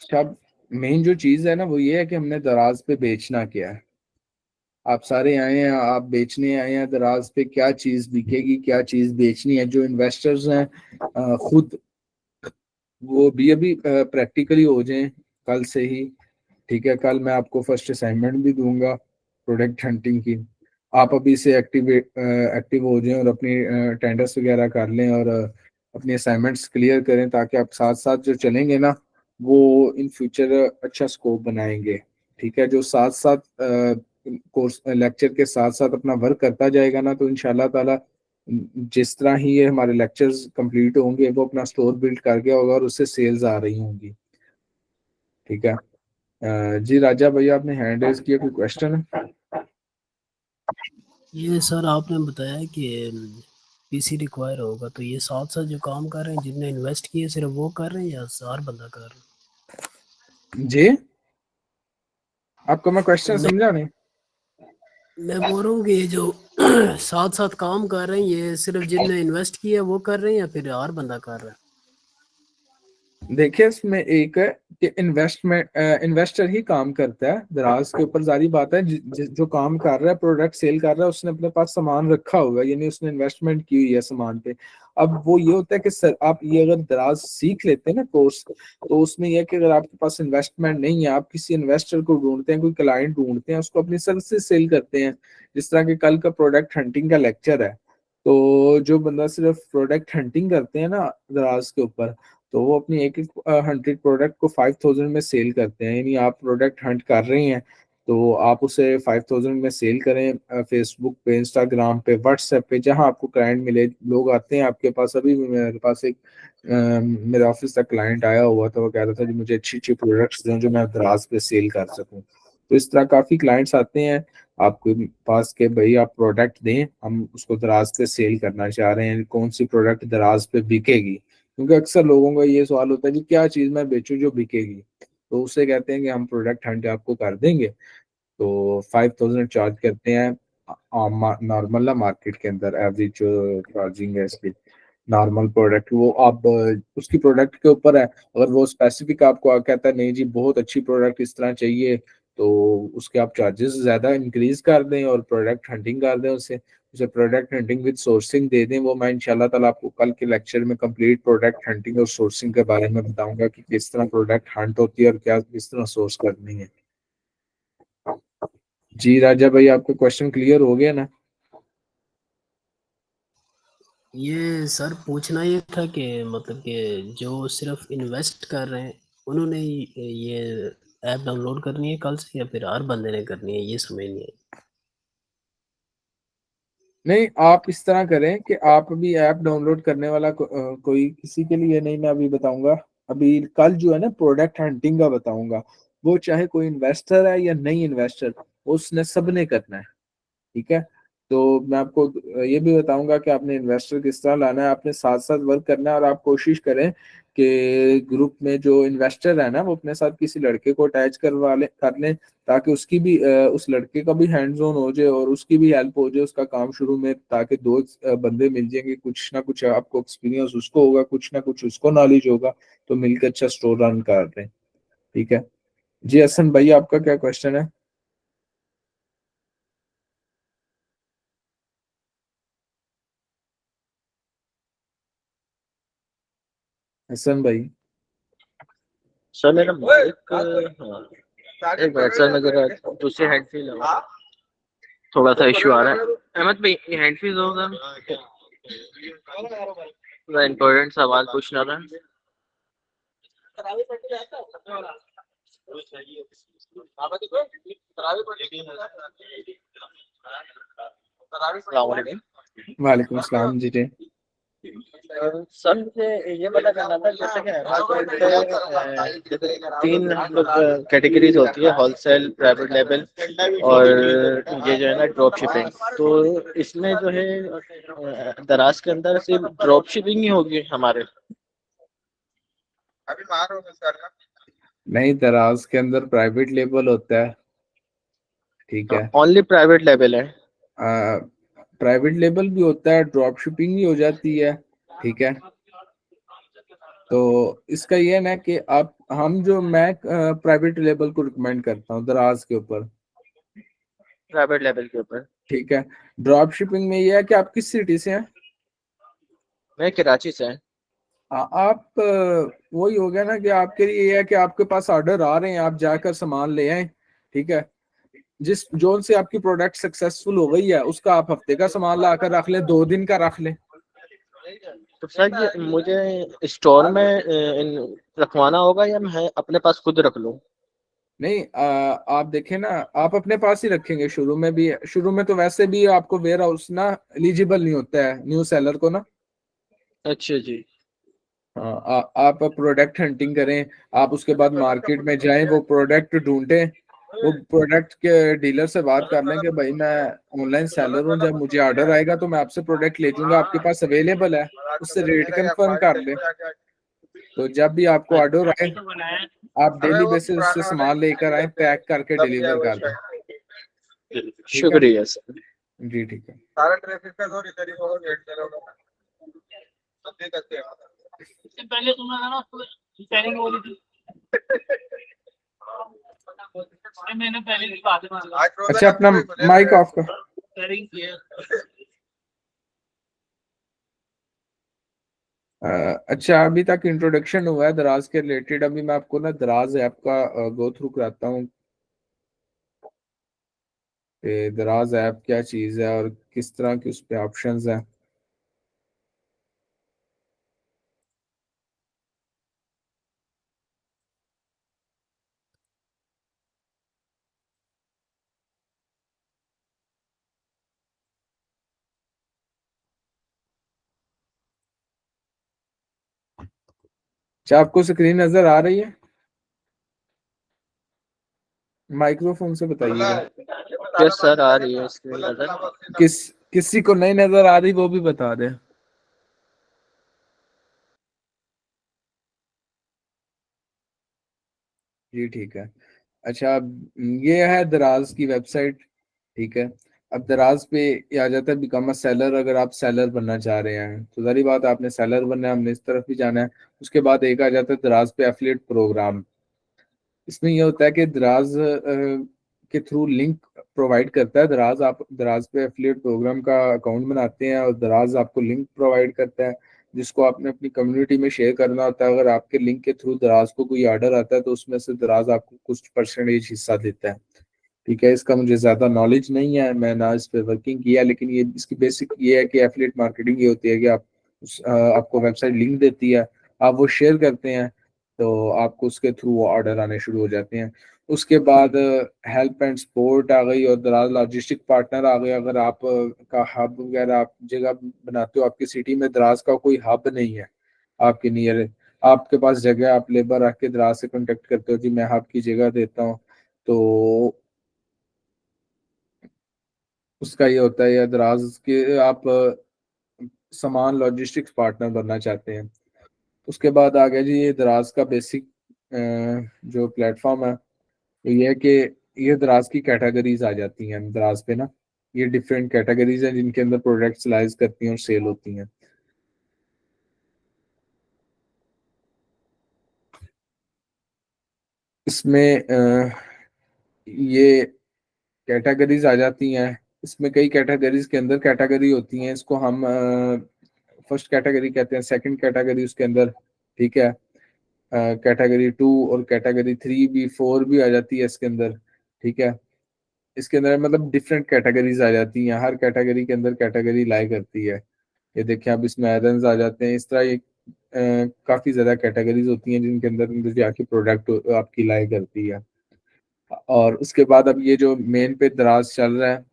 सब मेन जो चीज है ना वो ये है कि हमने दराज पे बेचना क्या है। आप सारे आए हैं, आप बेचने आए हैं दराज पे, क्या चीज बिकेगी, क्या चीज बेचनी है। जो इन्वेस्टर्स हैं खुद वो भी अभी प्रैक्टिकली हो जाएं कल से ही। ठीक है, कल मैं आपको फर्स्ट असाइनमेंट भी दूंगा प्रोडक्ट हंटिंग की। आप अभी से एक्टिव हो जाएं और अपनी टेंडर्स वगैरह कर लें और अपनी असाइनमेंट्स क्लियर करें, ताकि आप साथ साथ जो चलेंगे ना वो इन फ्यूचर अच्छा स्कोप बनाएंगे। ठीक है, जो साथ साथ कोर्स लेक्चर के साथ साथ अपना वर्क करता जाएगा ना, तो इंशाल्लाह ताला जिस तरह ही ये हमारे लेक्चर्स कंप्लीट होंगे वो अपना स्टोर बिल्ड कर गया होगा और उससे सेल्स आ रही होंगी। ठीक है। जी राजा भैया, आपने हैंड रेज किया, कोई क्वेश्चन है? ये सर आपने बताया कि पीसी रिक्वायर होगा, तो ये साथ साथ जो काम कर रहे हैं जिनने इन्वेस्ट किए सिर्फ वो कर रहे हैं या हर बंदा कर रहा है? जी, आपको मैं क्वेश्चन समझा नहीं। मैं बोल रहा हूँ कि ये जो साथ साथ काम कर रहे हैं ये सिर्फ जिनने इन्वेस्ट किया वो कर रहे हैं या फिर हर बंदा कर रहा है? देखिए, इसमें एक है कि इन्वेस्टर ही काम करता है दराज के ऊपर, जारी बात है। जो काम कर रहा है, प्रोडक्ट सेल कर रहा है, उसने अपने पास सामान रखा हुआ है, यानी उसने इन्वेस्टमेंट की हुई है सामान पे। अब वो ये होता है कि सर आप ये अगर दराज सीख लेते हैं ना कोर्स, तो उसमें यह है कि अगर आपके पास इन्वेस्टमेंट नहीं है, आप किसी इन्वेस्टर को ढूंढते हैं, कोई क्लाइंट ढूंढते हैं, उसको अपनी सर्विस सेल करते हैं। जिस तरह के कल का प्रोडक्ट हंटिंग का लेक्चर है, तो जो बंदा सिर्फ प्रोडक्ट हंटिंग करते हैं ना दराज के ऊपर, तो वो अपनी एक एक 100 प्रोडक्ट को 5000 में सेल करते हैं। यानी आप प्रोडक्ट हंट कर रहे हैं तो आप उसे 5000 में सेल करें। फेसबुक पे, इंस्टाग्राम पे, व्हाट्सएप पे, जहां आपको क्लाइंट मिले, लोग आते हैं आपके पास। अभी भी मेरे पास एक मेरे ऑफिस तक क्लाइंट आया हुआ था, वो कह रहा था कि मुझे अच्छी अच्छी प्रोडक्ट्स दें जो मैं दराज पे सेल कर सकूं। तो इस तरह काफी क्लाइंट्स आते हैं आपके पास के भाई आप प्रोडक्ट दें, हम उसको दराज पे सेल करना चाह रहे हैं, कौन सी प्रोडक्ट दराज पे बिकेगी। क्योंकि अक्सर लोगों का ये सवाल होता है कि क्या चीज मैं बेचूं जो बिकेगी, तो उससे कहते हैं कि हम प्रोडक्ट हंट आपको कर देंगे। तो 5000 चार्ज करते हैं नॉर्मल ना, मार्केट के अंदर एवरेज जो चार्जिंग है इसकी। नॉर्मल प्रोडक्ट वो आप उसकी प्रोडक्ट के ऊपर है। अगर वो स्पेसिफिक आपको कहता है नहीं जी बहुत अच्छी प्रोडक्ट इस तरह चाहिए, तो उसके आप चार्जेस ज्यादा इंक्रीज कर दें और प्रोडक्ट हंटिंग कर दें उसे। उसे प्रोडक्ट हंटिंग विद सोर्सिंग दे दें। वो मैं इंशाल्लाह ताला आपको कल के लेक्चर में कंप्लीट प्रोडक्ट हंटिंग और सोर्सिंग के बारे में बताऊंगा कि किस तरह प्रोडक्ट हंट होती है और क्या किस तरह सोर्स करनी है। जी राजा भाई, आपका क्वेश्चन क्लियर हो गया ना? ये सर पूछना ये था कि मतलब कि जो सिर्फ इन्वेस्ट कर रहे हैं उन्होंने ही ये ऐप डाउनलोड करनी है कल से या फिर हर बंदे ने करनी है, ये समझ नहीं आई। नहीं, आप इस तरह करें कि आप अभी ऐप डाउनलोड करने वाला कोई किसी के लिए नहीं, मैं अभी बताऊंगा। अभी कल जो है ना प्रोडक्ट हंटिंग का बताऊंगा, वो चाहे कोई इन्वेस्टर है या नहीं इन्वेस्टर, उसने सबने करना है। ठीक है, तो मैं आपको ये भी बताऊंगा कि आपने इन्वेस्टर किस तरह लाना है। आपने साथ साथ वर्क करना है और आप कोशिश करें कि ग्रुप में जो इन्वेस्टर है ना वो अपने साथ किसी लड़के को अटैच कर लें, ताकि उसकी भी उस लड़के का भी हैंड्स ऑन हो जाए और उसकी भी हेल्प हो जाए उसका काम शुरू में। ताकि दो बंदे मिल जाएंगे, कुछ ना कुछ आपको एक्सपीरियंस उसको होगा, कुछ ना कुछ उसको नॉलेज होगा, तो मिलकर अच्छा स्टोर रन कर रहे हैं। ठीक है जी। हसन भाई, आपका क्या क्वेश्चन है? हसन भाई। सर मेरा माइक, हाँ एक मिनट सर, मैं जरा दूसरे हैंड फ्री लगा, थोड़ा सा इशू आ रहा है। अहमद भाई ये हैंड फ्री होगा, थोड़ा इम्पोर्टेंट सवाल पूछना था। अस्सलाम वालेकुम। वालेकुम अस्सलाम जी। जी सर मुझे ये पता करना था, जैसे कि अमेज़न पे जैसे तीन हम लोग कैटेगरीज होती है, होलसेल, प्राइवेट लेवल और ये जो है ना ड्रॉप शिपिंग। तो इसमें जो है दराज के अंदर सिर्फ ड्रॉप शिपिंग ही होगी हमारे? नहीं, दराज के अंदर प्राइवेट लेबल होता है। ठीक है, ओनली प्राइवेट लेवल है? प्राइवेट लेबल भी होता है, ड्रॉप शिपिंग भी हो जाती है, ठीक है। तो इसका ये है ना कि आप मैं प्राइवेट लेबल को रिकमेंड करता हूँ दराज के ऊपर, प्राइवेट लेवल के ऊपर। ठीक है। ड्रॉप शिपिंग में ये है कि आप किस सिटी से हैं? मैं कराची से हैं। आप वही हो गया ना कि आपके लिए ये है कि आपके पास ऑर्डर आ रहे हैं, आप जाकर सामान ले आए, ठीक है। जिस जोन से आपकी प्रोडक्ट सक्सेसफुल हो गई है उसका आप हफ्ते का सामान ला कर रख लें, 2 दिन का रख लें। तो सर ये मुझे स्टोर में रखवाना होगा या मैं अपने पास खुद रख लूँ? नहीं, आप देखें ना, आप अपने पास ही रखेंगे शुरू में भी। शुरू में तो वैसे भी आपको वेयर हाउस ना एलिजिबल नहीं होता है न्यू सेलर को ना। अच्छा जी। हाँ, आप प्रोडक्ट हंटिंग करें, आप उसके बाद मार्केट में जाएं, वो प्रोडक्ट ढूंढें, वो प्रोडक्ट के डीलर से बात कर लें कि भाई मैं ऑनलाइन सेलर हूँ, जब मुझे ऑर्डर आएगा तो मैं आपसे प्रोडक्ट ले जाऊंगा, आपके पास अवेलेबल है, उससे रेट कंफर्म कर लें। तो जब भी आपको ऑर्डर आए आप डेली बेसिस से सामान लेकर आए, पैक करके डिलीवर कर दें। ठीक है, शुक्रिया सर। जी ठीक है। पहले सुना था ना उसको सेलिंग हो रही थी। मैंने पहले की बात है। अच्छा, अपना माइक ऑफ कर। सेलिंग किया। अच्छा, अभी तक इंट्रोडक्शन हुआ है दराज के रिलेटेड। अभी मैं आपको ना दराज ऐप का गो थ्रू कराता हूँ कि दराज ऐप क्या चीज़ है और किस तरह के उस पे ऑप्शंस हैं। अच्छा, आपको स्क्रीन नजर आ रही है? माइक्रोफोन से बताइएगा। यस सर, आ रही है इसके नजर। किसी को नहीं नजर आ रही वो भी बता दें। जी ठीक है। अच्छा, ये है दराज की वेबसाइट, ठीक है। अब दराज पे ये आ जाता है बिकम अ सेलर। अगर आप सेलर बनना चाह रहे हैं तो सारी बात, आपने सेलर बनना है, हमने इस तरफ भी जाना है। उसके बाद एक आ जाता है दराज पे एफिलिएट प्रोग्राम। इसमें यह होता है कि दराज के थ्रू लिंक प्रोवाइड करता है दराज। आप दराज पे एफिलिएट प्रोग्राम का अकाउंट बनाते हैं और दराज आपको लिंक प्रोवाइड करता है जिसको आपने अपनी कम्युनिटी में शेयर करना होता है। अगर आपके लिंक के थ्रू दराज को कोई ऑर्डर आता है तो उसमें से दराज आपको कुछ परसेंटेज हिस्सा देता है, ठीक है। इसका मुझे ज़्यादा नॉलेज नहीं है, मैं ना इस पे वर्किंग किया, लेकिन ये इसकी बेसिक ये है कि एफिलिएट मार्केटिंग ये होती है कि आपको वेबसाइट लिंक देती है, आप वो शेयर करते हैं तो आपको उसके थ्रू ऑर्डर आने शुरू हो जाते हैं। उसके बाद हेल्प एंड सपोर्ट आ गई और दराज लॉजिस्टिक पार्टनर आ गए। अगर आप का हब वगैरह आप जगह बनाते हो, आपकी सिटी में दराज का कोई हब नहीं है आपके नियर, आपके पास जगह, आप लेबर रख के दराज से कॉन्टेक्ट करते हो जी मैं हब की जगह देता हूँ, तो उसका ये होता है, या दराज के आप सामान लॉजिस्टिक्स पार्टनर बनना चाहते हैं। उसके बाद आ गया जी ये दराज का बेसिक जो प्लेटफॉर्म है, तो ये है कि ये दराज की कैटेगरीज आ जाती हैं दराज पे ना। ये डिफरेंट कैटेगरीज हैं जिनके अंदर प्रोडक्ट्स लाइज करती हैं और सेल होती हैं। इसमें ये कैटेगरीज आ जाती हैं। इसमें कई कैटेगरीज के अंदर कैटेगरी होती हैं, इसको हम फर्स्ट कैटेगरी कहते हैं, सेकंड कैटेगरी उसके अंदर, ठीक है। कैटेगरी 2 और कैटेगरी 3 भी, 4 भी आ जाती है इसके अंदर, ठीक है। इसके अंदर मतलब डिफरेंट कैटेगरीज आ जाती हैं, हर कैटेगरी के अंदर कैटेगरी लाई करती है। ये देखिए, अब इसमें आयरन्स आ जाते हैं, इस तरह ये काफी ज्यादा कैटेगरीज होती हैं जिनके अंदर अंदर जाके प्रोडक्ट आपकी लाई करती है। और उसके बाद अब ये जो मेन पे दराज चल रहा है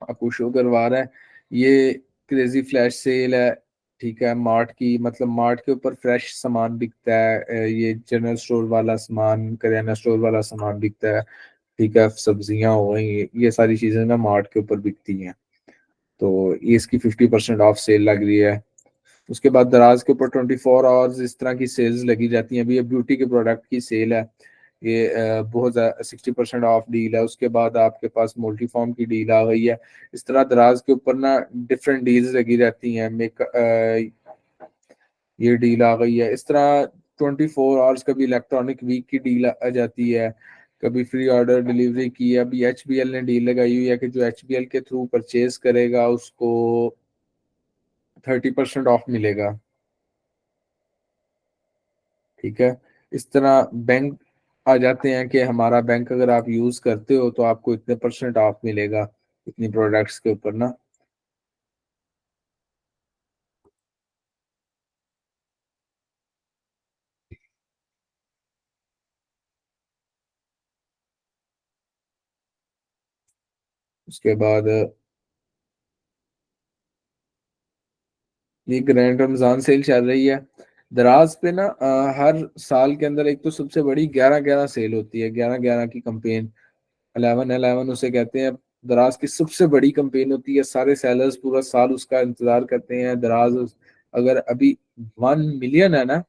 आपको शो करवा रहा है, ये क्रेजी फ्लैश सेल है, ठीक है। मार्ट की, मतलब मार्ट के ऊपर फ्रेश सामान बिकता है, ये जनरल स्टोर वाला सामान, करियाना स्टोर वाला सामान बिकता है, ठीक है। सब्जियां हो गई, ये सारी चीजें ना मार्ट के ऊपर बिकती हैं, तो ये इसकी 50% ऑफ सेल लग रही है। उसके बाद दराज के ऊपर 24 आवर्स इस तरह की सेल्स लगी जाती हैं। अभी ये ब्यूटी के प्रोडक्ट की सेल है, ये बहुत ज़्यादा 60% ऑफ डील है। उसके बाद आपके पास मल्टीफॉर्म की डील आ गई है। इस तरह दराज के ऊपर ना डिफरेंट डील्स लगी रहती हैं। ये डील आ गई है। इस तरह 24 आवर्स कभी इलेक्ट्रॉनिक वीक की डील आ जाती है, कभी फ्री ऑर्डर डिलीवरी की है। अभी HBL ने डील लगाई हुई है कि जो HBL के थ्रू परचेज करेगा उसको 30% ऑफ मिलेगा। ठीक है। इस तरह बैंक आ जाते हैं कि हमारा बैंक अगर आप यूज करते हो तो आपको इतने % ऑफ मिलेगा इतनी प्रोडक्ट्स के ऊपर ना। उसके बाद ये ग्रैंड रमजान सेल चल रही है दराज पे ना। हर साल के अंदर एक तो सबसे बड़ी 11/11 सेल होती है। 11/11 की कंपेन, 11/11 उसे कहते हैं। दराज की सबसे बड़ी कंपेन होती है। सारे सेलर्स पूरा साल उसका इंतजार करते हैं। दराज अगर अभी 1 मिलियन है ना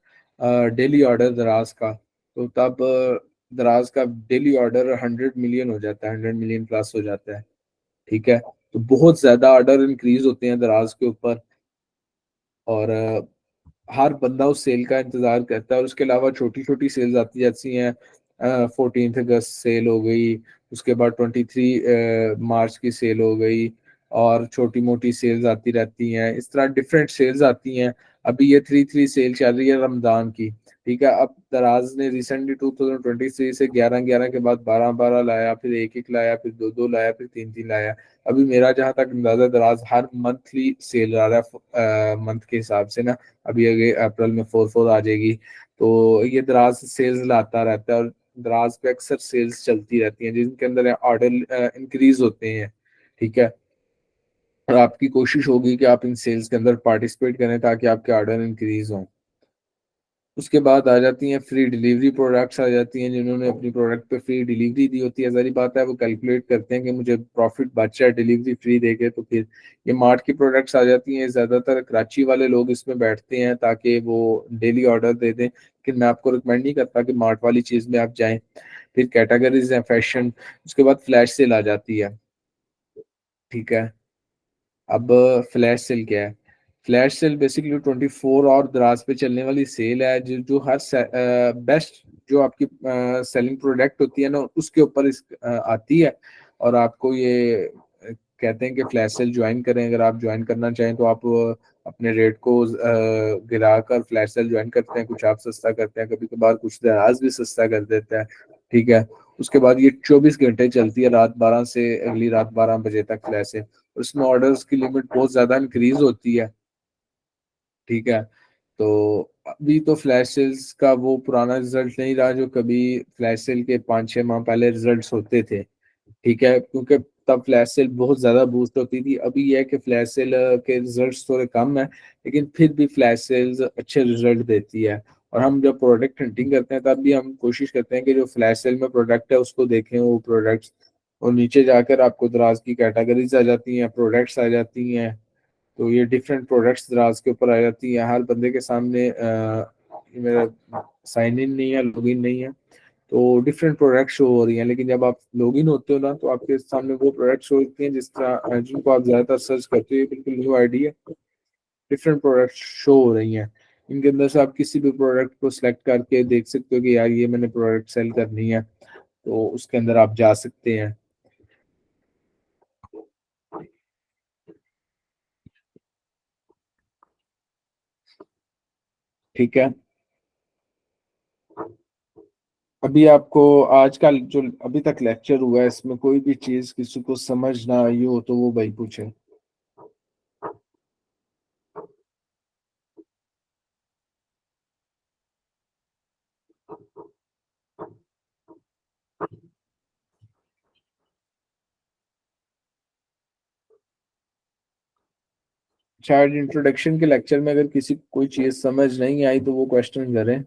डेली ऑर्डर दराज का, तो तब दराज का डेली ऑर्डर 100 मिलियन हो जाता है, 100 मिलियन प्लस हो जाता है। ठीक है। तो बहुत ज्यादा ऑर्डर इंक्रीज होते हैं दराज के ऊपर, और हर बंदा उस सेल का इंतजार करता है। और उसके अलावा छोटी छोटी सेल्स आती जाती हैं। 14 अगस्त सेल हो गई, उसके बाद 23 मार्च की सेल हो गई, और छोटी मोटी सेल्स आती रहती हैं। इस तरह डिफरेंट सेल्स आती हैं। अभी ये 3/3 सेल चल रही है रमजान की। ठीक है। अब दराज ने रिसेंटली 2023 से 11/11 के बाद 12/12 लाया, फिर 1/1 लाया, फिर 2/2 लाया, फिर 3/3 लाया। अभी मेरा जहां तक अंदाजा, दराज हर मंथली सेल आ रहा है मंथ के हिसाब से ना। अभी आगे अप्रैल में 4/4 आ जाएगी। तो ये दराज सेल्स लाता रहता है, और दराज पे अक्सर सेल्स चलती रहती हैं जिनके अंदर ऑर्डर इंक्रीज होते हैं। ठीक है। और आपकी कोशिश होगी कि आप इन सेल्स के अंदर पार्टिसिपेट करें ताकि आपके ऑर्डर इंक्रीज हों। उसके बाद आ जाती हैं फ्री डिलीवरी प्रोडक्ट्स आ जाती हैं। जिन्होंने अपनी प्रोडक्ट पे फ्री डिलीवरी दी होती है, सारी बात है वो कैलकुलेट करते हैं कि मुझे प्रॉफिट बच रहा है डिलीवरी फ्री देके, तो फिर ये मार्ट की प्रोडक्ट्स आ जाती हैं। ज़्यादातर कराची वाले लोग इसमें बैठते हैं ताकि वो डेली ऑर्डर दे दें, लेकिन मैं आपको रिकमेंड नहीं करता कि मार्ट वाली चीज़ में आप जाएं। फिर कैटेगरीज हैं फैशन, उसके बाद फ्लैश सेल आ जाती है। ठीक है। अब फ्लैश सेल क्या है? फ्लैश सेल बेसिकली 24 और दराज पे चलने वाली सेल है, जो जो हर बेस्ट जो आपकी सेलिंग प्रोडक्ट होती है ना उसके ऊपर आती है। और आपको ये कहते हैं कि फ्लैश सेल ज्वाइन करें। अगर आप ज्वाइन करना चाहें तो आप अपने रेट को गिरा कर फ्लैश सेल ज्वाइन करते हैं। कुछ आप सस्ता करते हैं, कभी कभार कुछ दराज भी सस्ता कर देता है। ठीक है। उसके बाद ये 24 घंटे चलती है, रात 12 से अगली रात 12 बजे तक फ्लैश सेल। उसमें ऑर्डर्स की लिमिट बहुत ज्यादा इंक्रीज होती है। ठीक है। तो अभी तो फ्लैश सेल्स का वो पुराना रिजल्ट नहीं रहा जो कभी फ्लैश सेल के 5-6 माह पहले रिजल्ट्स होते थे। ठीक है। क्योंकि तब फ्लैश सेल बहुत ज्यादा बूस्ट होती थी। अभी यह है कि फ्लैश सेल के रिजल्ट्स थोड़े कम है, लेकिन फिर भी फ्लैश सेल्स अच्छे रिजल्ट देती है। और हम जब प्रोडक्ट हंटिंग करते हैं तब भी हम कोशिश करते हैं कि जो फ्लैश सेल में प्रोडक्ट है उसको देखें वो प्रोडक्ट्स। और नीचे जाकर आपको दराज की कैटेगरीज आ जाती हैं, प्रोडक्ट्स आ जाती हैं। तो ये डिफरेंट प्रोडक्ट्स दराज के ऊपर आ जाती हैं। हर बंदे के सामने ये मेरा साइन इन नहीं है, लॉग इन नहीं है, तो डिफरेंट प्रोडक्ट शो हो रही हैं। लेकिन जब आप लॉग इन होते हो ना तो आपके सामने वो प्रोडक्ट शो होती हैं जिस तरह जिनको आप ज्यादातर सर्च करते हो। बिल्कुल न्यू आईडी है, डिफरेंट प्रोडक्ट शो हो रही हैं। इनके अंदर से आप किसी भी प्रोडक्ट को सिलेक्ट करके देख सकते हो कि यार ये मैंने प्रोडक्ट सेल करनी है, तो उसके अंदर आप जा सकते हैं। ठीक है। अभी आपको आज का जो अभी तक लेक्चर हुआ है इसमें कोई भी चीज किसी को समझ ना आई हो तो वो भाई पूछे। शायद इंट्रोडक्शन के लेक्चर में अगर किसी को कोई चीज समझ नहीं आई तो वो क्वेश्चन करें।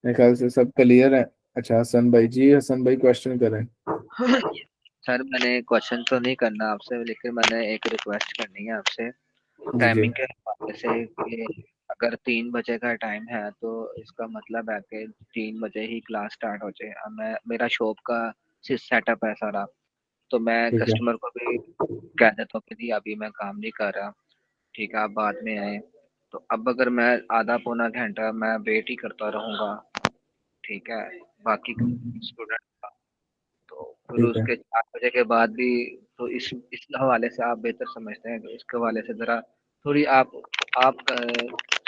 मेरे ख्याल से सब क्लियर है। अच्छा हसन भाई, जी हसन भाई क्वेश्चन करें। सर मैंने क्वेश्चन तो नहीं करना आपसे, लेकिन मैंने एक रिक्वेस्ट करनी है आपसे जी जी टाइमिंग के हवाले से कि अगर 3 बजे का टाइम है तो इसका मतलब है कि 3 बजे ही क्लास स्टार्ट हो जाए। अब मैं मेरा शॉप का सेटअप है सारा, तो मैं ठीक है कस्टमर को भी कह देता हूँ कि जी अभी मैं काम नहीं कर रहा, ठीक है आप बाद में आए। तो अब अगर मैं आधा पौना घंटा मैं वेट ही करता रहूँगा, ठीक है, बाकी स्टूडेंट, तो फिर ठीक है उसके 4 बजे के बाद भी, तो इस हवाले से आप बेहतर समझते हैं, तो इसके हवाले से जरा थोड़ी आप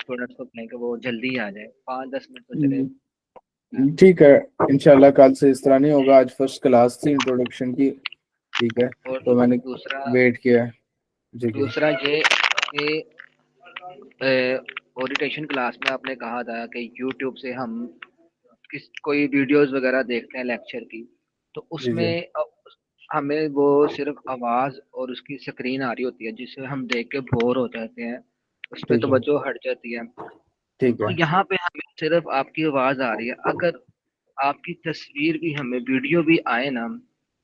स्टूडेंट्स को कहें कि वो जल्दी आ जाए, 5-10 मिनट तो चले। ठीक है, इंशाल्लाह कल से इस तरह नहीं होगा। आज फर्स्ट क्लास थी इंट्रोडक्शन की, ठीक है, और तो मैंने दूसरा वेट किया। जी जी दूसरा ये कि ओरिएंटेशन क्लास में आपने कहा था कि यूट्यूब से हम कोई वीडियोस वगैरह देखते हैं लेक्चर की, तो जी जी उसमें हमें वो सिर्फ आवाज और उसकी स्क्रीन आ रही होती है, जिसे हम देख के बोर हो जाते हैं, उस पर ठीक है तवज्जो हट जाती है। ठीक तो है यहाँ पे हमें सिर्फ आपकी आवाज आ रही है, अगर आपकी तस्वीर भी हमें वीडियो भी आए ना,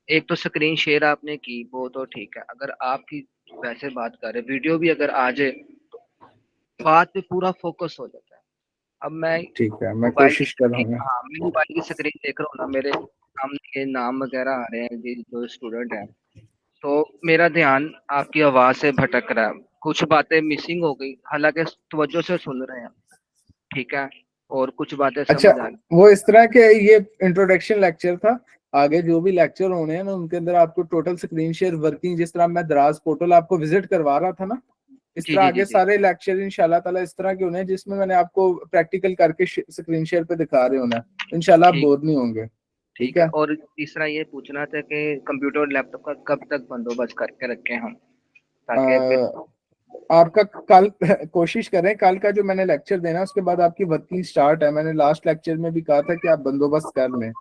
एक तो स्क्रीन शेयर आपने की वो तो ठीक है, अगर आपकी वैसे बात कर रहे वीडियो भी अगर आ जाए तो बात पे पूरा फोकस हो जाता है। अब मैं ठीक है, मैं मोबाइल की कोशिश कर रहा स्क्रीन, हूँ। हाँ मैं मोबाइल की स्क्रीन देख रहा हूँ ना, मेरे सामने ये नाम वगैरह आ रहे हैं जी जो स्टूडेंट हैं, तो मेरा ध्यान आपकी आवाज से भटक रहा है, कुछ बातें मिसिंग हो गई, हालांकि तवज्जो से सुन रहे हैं, ठीक है, और कुछ बातें अच्छा, समझ आ गई। वो इस तरह के ये इंट्रोडक्शन लेक्चर था। आगे जो भी लेक्चर होने हैं ना, उनके अंदर आपको टोटल स्क्रीन शेयर वर्किंग, जिस तरह मैं दराज पोर्टल आपको विजिट करवा रहा था ना, इस जी तरह जी जी आगे जी सारे लेक्चर इंशाल्लाह ताला इस तरह के होने हैं, जिसमें मैंने आपको प्रैक्टिकल करके स्क्रीन शेयर पे दिखा रहे होना है। इंशाल्लाह आप ठीक बोर नहीं होंगे। ठीक ठीक है। है। और तीसरा ये पूछना था कि कंप्यूटर और लैपटॉप का कब तक बंदोबस्त करके रखें हम, ताकि फिर। आपका कल कोशिश करें, कल का जो मैंने लेक्चर देना उसके बाद आपकी वर्किंग स्टार्ट है। मैंने लास्ट लेक्चर में भी कहा था कि आप बंदोबस्त कर लें।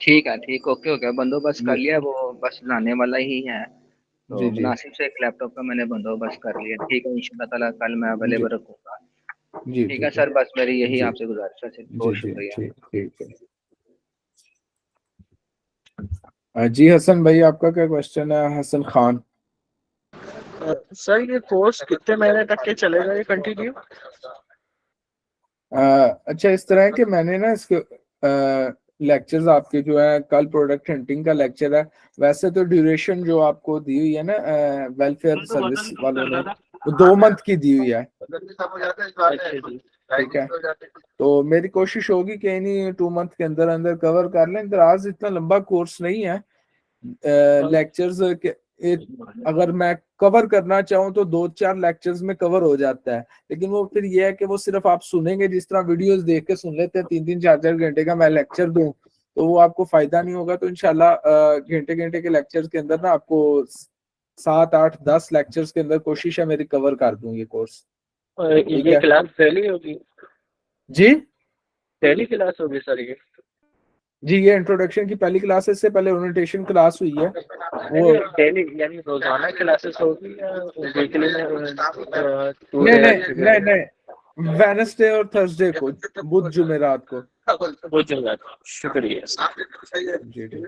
ठीक है, ठीक, ओके ओके, बंदोबस्त कर जी लिया, वो बस लाने वाला ही है। जी तो जी मुनासिब से एक लैपटॉप का मैंने बंदोबस्त कर लिया, ठीक है, इंशाल्लाह ताला कल मैं जी अवेलेबल रखूंगा। जी ठीक है ठीक है। सर, बस मेरी यही जी आपसे गुजारिश है, जी बहुत जी शुक्रिया। ठीक ठीक है। जी हसन भाई, आपका क्या क्वेश्चन है? हसन खान। सर ये कोर्स कितने महीने तक के चलेगा ये कंटिन्यू? अच्छा, इस तरह है कि मैंने ना इसके लेक्चर्स आपके जो है, कल प्रोडक्ट हंटिंग का लेक्चर है। वैसे तो ड्यूरेशन जो आपको दी हुई है ना वेलफेयर सर्विस वालों ने, वो 2 मंथ की दी हुई है। ठीक है, तो मेरी कोशिश होगी कि इन्हीं 2 मंथ के अंदर अंदर कवर कर लें। दराज इतना लंबा कोर्स नहीं है। लेक्चर्स के अगर मैं कवर करना चाहूँ तो 2-4 लेक्चर्स में कवर हो जाता है, लेकिन वो फिर ये है कि वो सिर्फ आप सुनेंगे, जिस तरह वीडियोस देख के सुन लेते हैं 3-3 4-4 घंटे का मैं लेक्चर दूं, तो वो आपको फायदा नहीं होगा। तो इंशाल्लाह घंटे घंटे के लेक्चर्स के अंदर ना आपको 7-8-10 लेक्चर्स के अंदर कोशिश है मेरी कवर कर दूं ये कोर्स। ठीक ये है क्लास पहली होगी? जी। पहली क्लास होगी सर ये? जी, ये इंट्रोडक्शन की पहली क्लास है। इससे पहले ओरिएंटेशन क्लास हुई है वो। डेली यानी रोजाना क्लासेस होगी या वीकली में 2 नहीं नहीं डे? नहीं नहीं, वेडनेसडे और थर्सडे को, बुध जुमेरात को। बहुत जल्द, शुक्रिया। जी जी।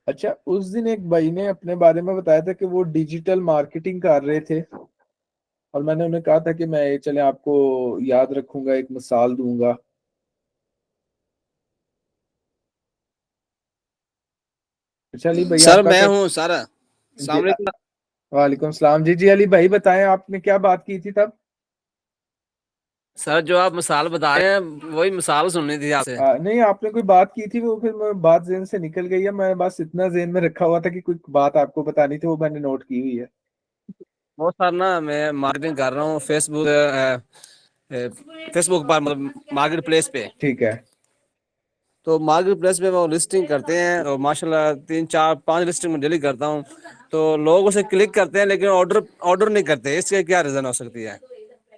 अच्छा, उस दिन एक भाई ने अपने बारे में बताया था कि वो डिजिटल मार्केटिंग कर रहे थे, और मैंने उन्हें कहा था कि मैं ये चले आपको याद रखूंगा, एक मिसाल दूंगा। अच्छा अली भाई, सर आपका मैं क्या? हूँ सर। जी अस्सलाम वालेकुम। वालेकुम सलाम। जी जी अली भाई, बताएं आपने क्या बात की थी तब? सर जो आप मिसाल बता रहे हैं वही मिसाल सुननी थी आपसे। नहीं, आपने कोई बात की थी, वो फिर मैं बात जेहन से निकल गई है। मैं बस इतना जेहन में रखा हुआ था कि कोई बात आपको बतानी थी, वो मैंने नोट की हुई है। वो सर ना मैं मार्केटिंग कर रहा हूँ फेसबुक पर, मतलब मार्केट प्लेस पे। ठीक है तो मार्केट प्लेस पे वो लिस्टिंग करते हैं और माशाल्लाह 3-4-5 लिस्टिंग में डेली करता हूँ। तो लोग उसे क्लिक करते हैं लेकिन ऑर्डर ऑर्डर नहीं करते, इसके क्या रीजन हो सकती है?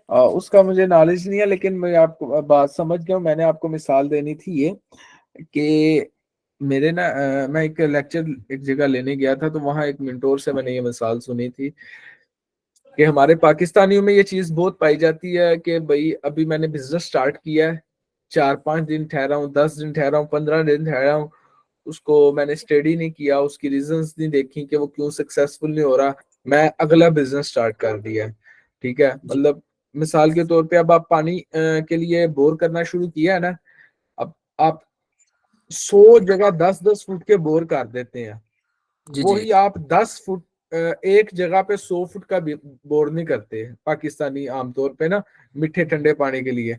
उसका मुझे नॉलेज नहीं है, लेकिन मैं आपको बात समझ गया हूँ। मैंने आपको मिसाल देनी थी ये कि मेरे ना मैं एक लेक्चर एक जगह लेने गया था, तो वहाँ एक मेंटोर से मैंने ये मिसाल सुनी थी कि हमारे पाकिस्तानियों में ये चीज बहुत पाई जाती है कि भाई अभी मैंने बिजनेस स्टार्ट किया है, 4-5 दिन ठहरा हूँ, 10 दिन ठहरा हूँ, 15 दिन ठहरा हूँ, उसको मैंने स्टडी नहीं किया, उसकी रीजंस नहीं देखी कि वो क्यों सक्सेसफुल नहीं हो रहा, मैं अगला बिजनेस स्टार्ट कर दिया। ठीक है, मतलब मिसाल के तौर पे अब आप पानी के लिए बोर करना शुरू किया है ना, अब आप 100 जगह 10-10 फुट के बोर कर देते हैं, जी जी वही आप 10 फुट एक जगह पे 100 फुट का बोर नहीं करते पाकिस्तानी आमतौर पे ना, मीठे ठंडे पानी के लिए।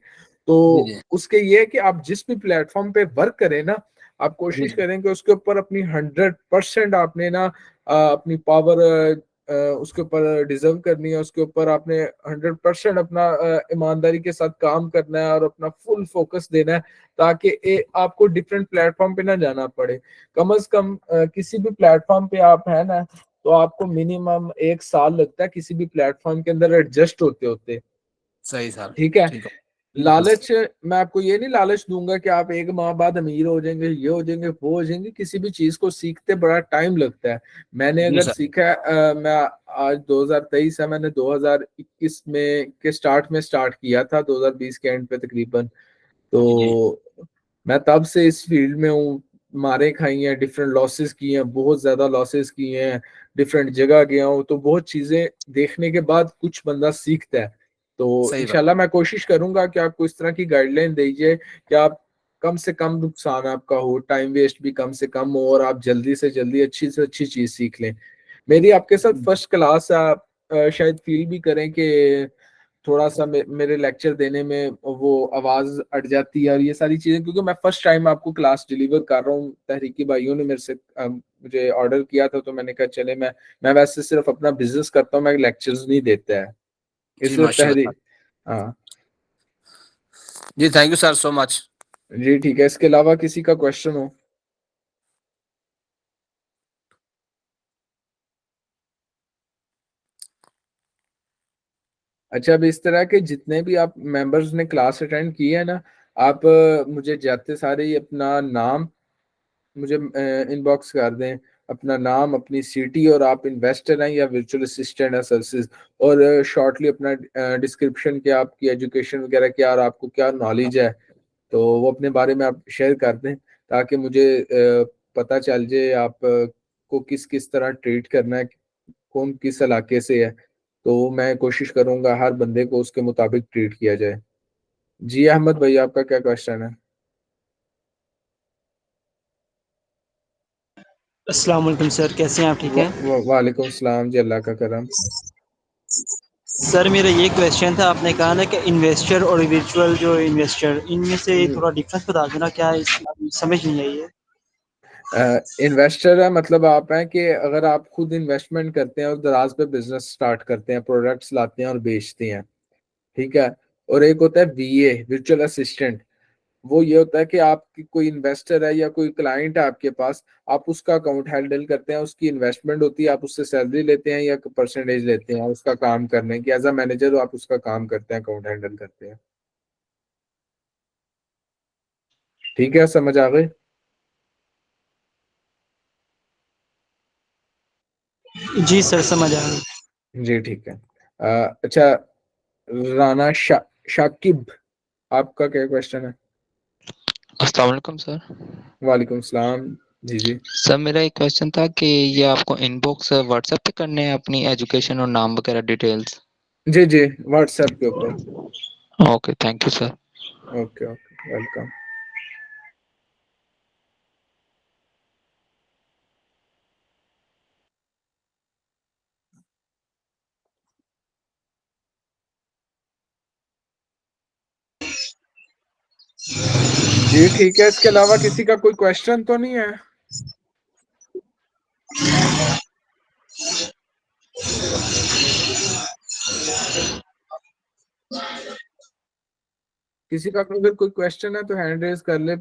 तो जी जी उसके ये है कि आप जिस भी प्लेटफॉर्म पे वर्क करें ना, आप जी कोशिश करें कि उसके ऊपर अपनी 100% आपने ना अपनी पावर उसके ऊपर डिजर्व करनी है, उसके ऊपर आपने 100% अपना ईमानदारी के साथ काम करना है और अपना फुल फोकस देना है, ताकि आपको डिफरेंट प्लेटफॉर्म पे ना जाना पड़े। कम से कम किसी भी प्लेटफॉर्म पे आप है ना, तो आपको मिनिमम 1 साल लगता है किसी भी प्लेटफॉर्म के अंदर एडजस्ट होते होते। सही सर। ठीक है, ठीक है। बिल्कुल लालच मैं आपको ये नहीं लालच दूंगा कि आप 1 माह बाद अमीर हो जाएंगे, ये हो जाएंगे, वो हो जाएंगे। किसी भी चीज को सीखते बड़ा टाइम लगता है। मैंने जी अगर सर। सीखा है मैं आज 2023 है, मैंने 2021 में के स्टार्ट में स्टार्ट किया था, 2020 के एंड पे तकरीबन। जी जी तो मैं तब से इस फील्ड में हूँ। मारे खाई हैं, डिफरेंट लॉसेस किए हैं, बहुत ज्यादा लॉसेस किए हैं, डिफरेंट जगह गया हूँ, तो बहुत चीजें देखने के बाद कुछ बंदा सीखता है। तो सही बात। इंशाल्लाह मैं कोशिश करूंगा कि आपको इस तरह की गाइडलाइन दीजिए कि आप कम से कम नुकसान आपका हो, टाइम वेस्ट भी कम से कम हो, और आप जल्दी से जल्दी अच्छी से अच्छी चीज सीख लें। मेरी आपके साथ फर्स्ट क्लास है, आप शायद फील भी करें कि थोड़ा सा मेरे लेक्चर देने में वो आवाज अट जाती है और ये सारी चीजें, क्योंकि मैं फर्स्ट टाइम आपको क्लास डिलीवर कर रहा हूँ। तहरीकी भाइयों ने मेरे से मुझे ऑर्डर किया था, तो मैंने कहा चले, मैं वैसे सिर्फ अपना बिजनेस करता हूँ, मैं लेक्चर्स नहीं देता है। जी इस वक्त माशाल्लाह। हाँ जी thank you sir so much. जी, ठीक है। इसके अलावा किसी का क्वेश्चन हो? अच्छा, अब इस तरह के जितने भी आप मेंबर्स ने क्लास अटेंड की है ना, आप मुझे जाते सारे ही अपना नाम मुझे इनबॉक्स कर दें, अपना नाम, अपनी सिटी, और आप इन्वेस्टर हैं या वर्चुअल असिस्टेंट है सर्विसेज, और शॉर्टली अपना डिस्क्रिप्शन क्या, आपकी एजुकेशन वगैरह क्या, और आपको क्या नॉलेज है, तो वो अपने बारे में आप शेयर कर दें, ताकि मुझे पता चल जाए आप को किस किस तरह ट्रीट करना है, कौन किस इलाके से है। तो मैं कोशिश करूंगा हर बंदे को उसके मुताबिक ट्रीट किया जाए। जी अहमद भाई, आपका क्या क्वेश्चन है? अस्सलाम वालेकुम सर, कैसे हैं आप? ठीक हैं वालेकुम सलाम जी, अल्लाह का करम। सर। मेरा ये क्वेश्चन था, आपने कहा ना कि इन्वेस्टर और वर्चुअल जो इन्वेस्टर, इनमें से थोड़ा डिफरेंस बता देना, क्या समझ नहीं आई है। इन्वेस्टर है मतलब आप हैं कि अगर आप खुद इन्वेस्टमेंट करते हैं और दराज पे बिजनेस स्टार्ट करते हैं, प्रोडक्ट्स लाते हैं और बेचते हैं। ठीक है। और एक होता है वीए, वर्चुअल असिस्टेंट। वो ये होता है कि आपकी कोई इन्वेस्टर है या कोई क्लाइंट है आपके पास, आप उसका अकाउंट हैंडल करते हैं, उसकी इन्वेस्टमेंट होती है, आप उससे सैलरी लेते हैं या परसेंटेज लेते हैं उसका काम करने की, एज अ मैनेजर आप उसका काम करते हैं, अकाउंट हैंडल करते हैं। ठीक है, समझ आ गई? जी सर, समझ आ गई। जी ठीक है। अच्छा, राना शाकिब, आपका क्या क्वेश्चन है? अस्सलाम वालेकुम सर। वालेकुम सलाम। जी जी सर मेरा एक क्वेश्चन था कि ये आपको इनबॉक्स व्हाट्सएप पे करने हैं अपनी एजुकेशन और नाम वगैरह डिटेल्स? जी जी, व्हाट्सएप के ऊपर। Okay, thank you sir. Okay okay, welcome. जी ठीक है, इसके अलावा किसी का कोई क्वेश्चन तो नहीं है? किसी का अगर कोई क्वेश्चन है तो हैंड रेज कर ले।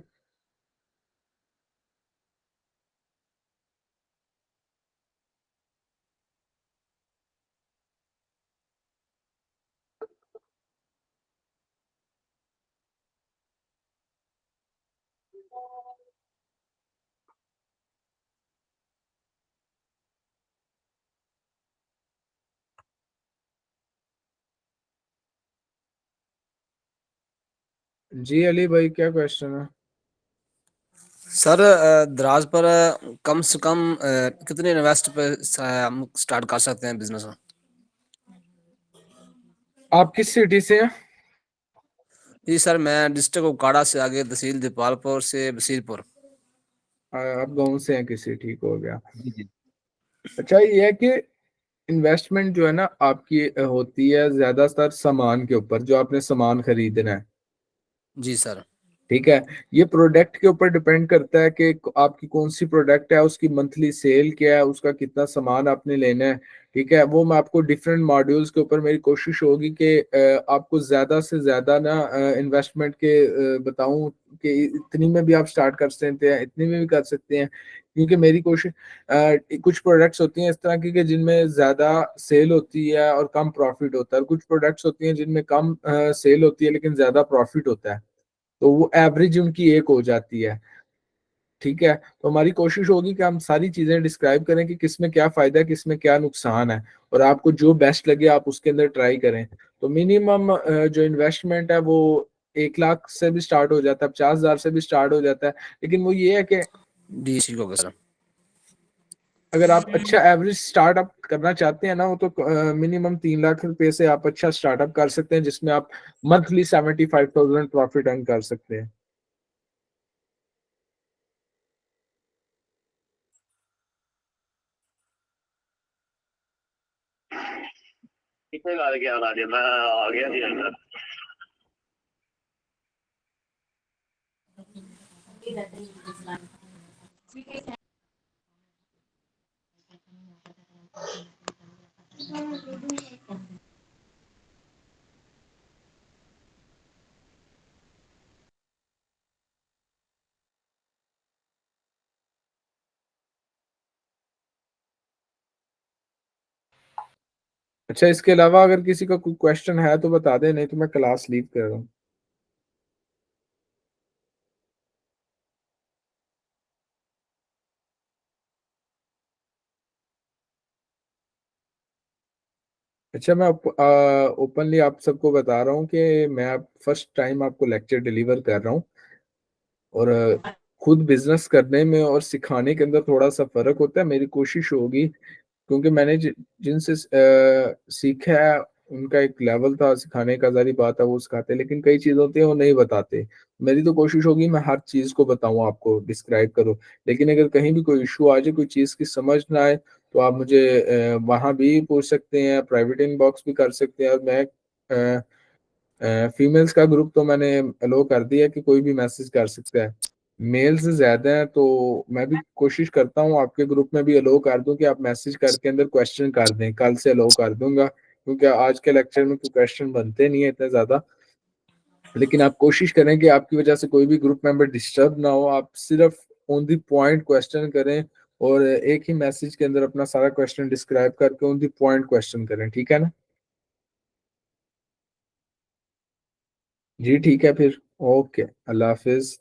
जी अली भाई, क्या क्वेश्चन है? सर दराज पर कम से कम कितने इन्वेस्ट पे हम स्टार्ट कर सकते हैं बिजनेस? आप किस सिटी से हैं? जी सर, मैं डिस्ट्रिक्ट उकाड़ा से आगे तहसील दीपालपुर से बसीरपुर। आप गाँव से हैं किसी, ठीक हो गया। जी जी। अच्छा, ये है कि इन्वेस्टमेंट जो है ना आपकी होती है ज्यादातर सामान के ऊपर, जो आपने सामान खरीदना है। जी सर। ठीक है, ये प्रोडक्ट के ऊपर डिपेंड करता है कि आपकी कौन सी प्रोडक्ट है, उसकी मंथली सेल क्या है, उसका कितना सामान आपने लेना है। ठीक है, वो मैं आपको डिफरेंट मॉड्यूल्स के ऊपर मेरी कोशिश होगी कि आपको ज्यादा से ज्यादा ना इन्वेस्टमेंट के बताऊं कि इतनी में भी आप स्टार्ट कर सकते हैं, इतनी में भी कर सकते हैं। क्योंकि मेरी कोशिश कुछ प्रोडक्ट्स होती हैं इस तरह की कि जिनमें ज्यादा सेल होती है और कम प्रॉफिट होता है, और कुछ प्रोडक्ट्स होती हैं जिनमें कम सेल होती है लेकिन ज्यादा प्रॉफिट होता है, तो वो एवरेज उनकी एक हो जाती है। ठीक है, तो हमारी कोशिश होगी कि हम सारी चीजें डिस्क्राइब करें कि किसमें क्या फायदा है, किसमें क्या नुकसान है, और आपको जो बेस्ट लगे आप उसके अंदर ट्राई करें। तो मिनिमम जो इन्वेस्टमेंट है वो 1 लाख से भी स्टार्ट हो जाता है, 50,000 से भी स्टार्ट हो जाता है। लेकिन वो ये है कि जी ठीक होगा सर। अगर आप अच्छा एवरेज स्टार्टअप करना चाहते हैं ना, वो तो मिनिमम 3 लाख रुपए से आप अच्छा स्टार्टअप कर सकते हैं, जिसमें आप मंथली 75,000 प्रॉफिट अर्न कर सकते हैं। कितने गा के आ गया, मैं आ गया जी अंदर। अच्छा, इसके अलावा अगर किसी का कोई क्वेश्चन है तो बता दे, नहीं तो मैं क्लास लीव कर रहा हूँ। अच्छा, मैं ओपनली आप सबको बता रहा हूँ कि मैं फर्स्ट टाइम आपको लेक्चर डिलीवर कर रहा हूँ, और खुद बिजनेस करने में और सिखाने के अंदर थोड़ा सा फर्क होता है। मेरी कोशिश होगी, क्योंकि मैंने जिनसे सीखा है उनका एक लेवल था सिखाने का, जारी बात है वो सिखाते, लेकिन कई चीजें होती हैं वो नहीं बताते। मेरी तो कोशिश होगी मैं हर चीज को बताऊं, आपको डिस्क्राइब करूं। लेकिन अगर कहीं भी कोई इशू आ जाए, कोई चीज की समझ ना आए, तो आप मुझे वहां भी पूछ सकते हैं, प्राइवेट इनबॉक्स भी कर सकते हैं। और मैं फीमेल्स का ग्रुप तो मैंने अलो कर दिया कि कोई भी मैसेज कर सकता है। मेल्स ज्यादा है, तो मैं भी कोशिश करता हूँ आपके ग्रुप में भी अलो कर दूं कि आप मैसेज करके अंदर क्वेश्चन कर दें। कल से अलो कर दूंगा, क्योंकि आज के लेक्चर में कोई क्वेश्चन बनते नहीं है इतने ज्यादा। लेकिन आप कोशिश करें कि आपकी वजह से कोई भी ग्रुप मेंबर डिस्टर्ब ना हो, आप सिर्फ ऑन दी पॉइंट क्वेश्चन करें, और एक ही मैसेज के अंदर अपना सारा क्वेश्चन डिस्क्राइब करके ऑन दी पॉइंट क्वेश्चन करें। ठीक है ना? जी ठीक है फिर, ओके, अल्लाह हाफिज।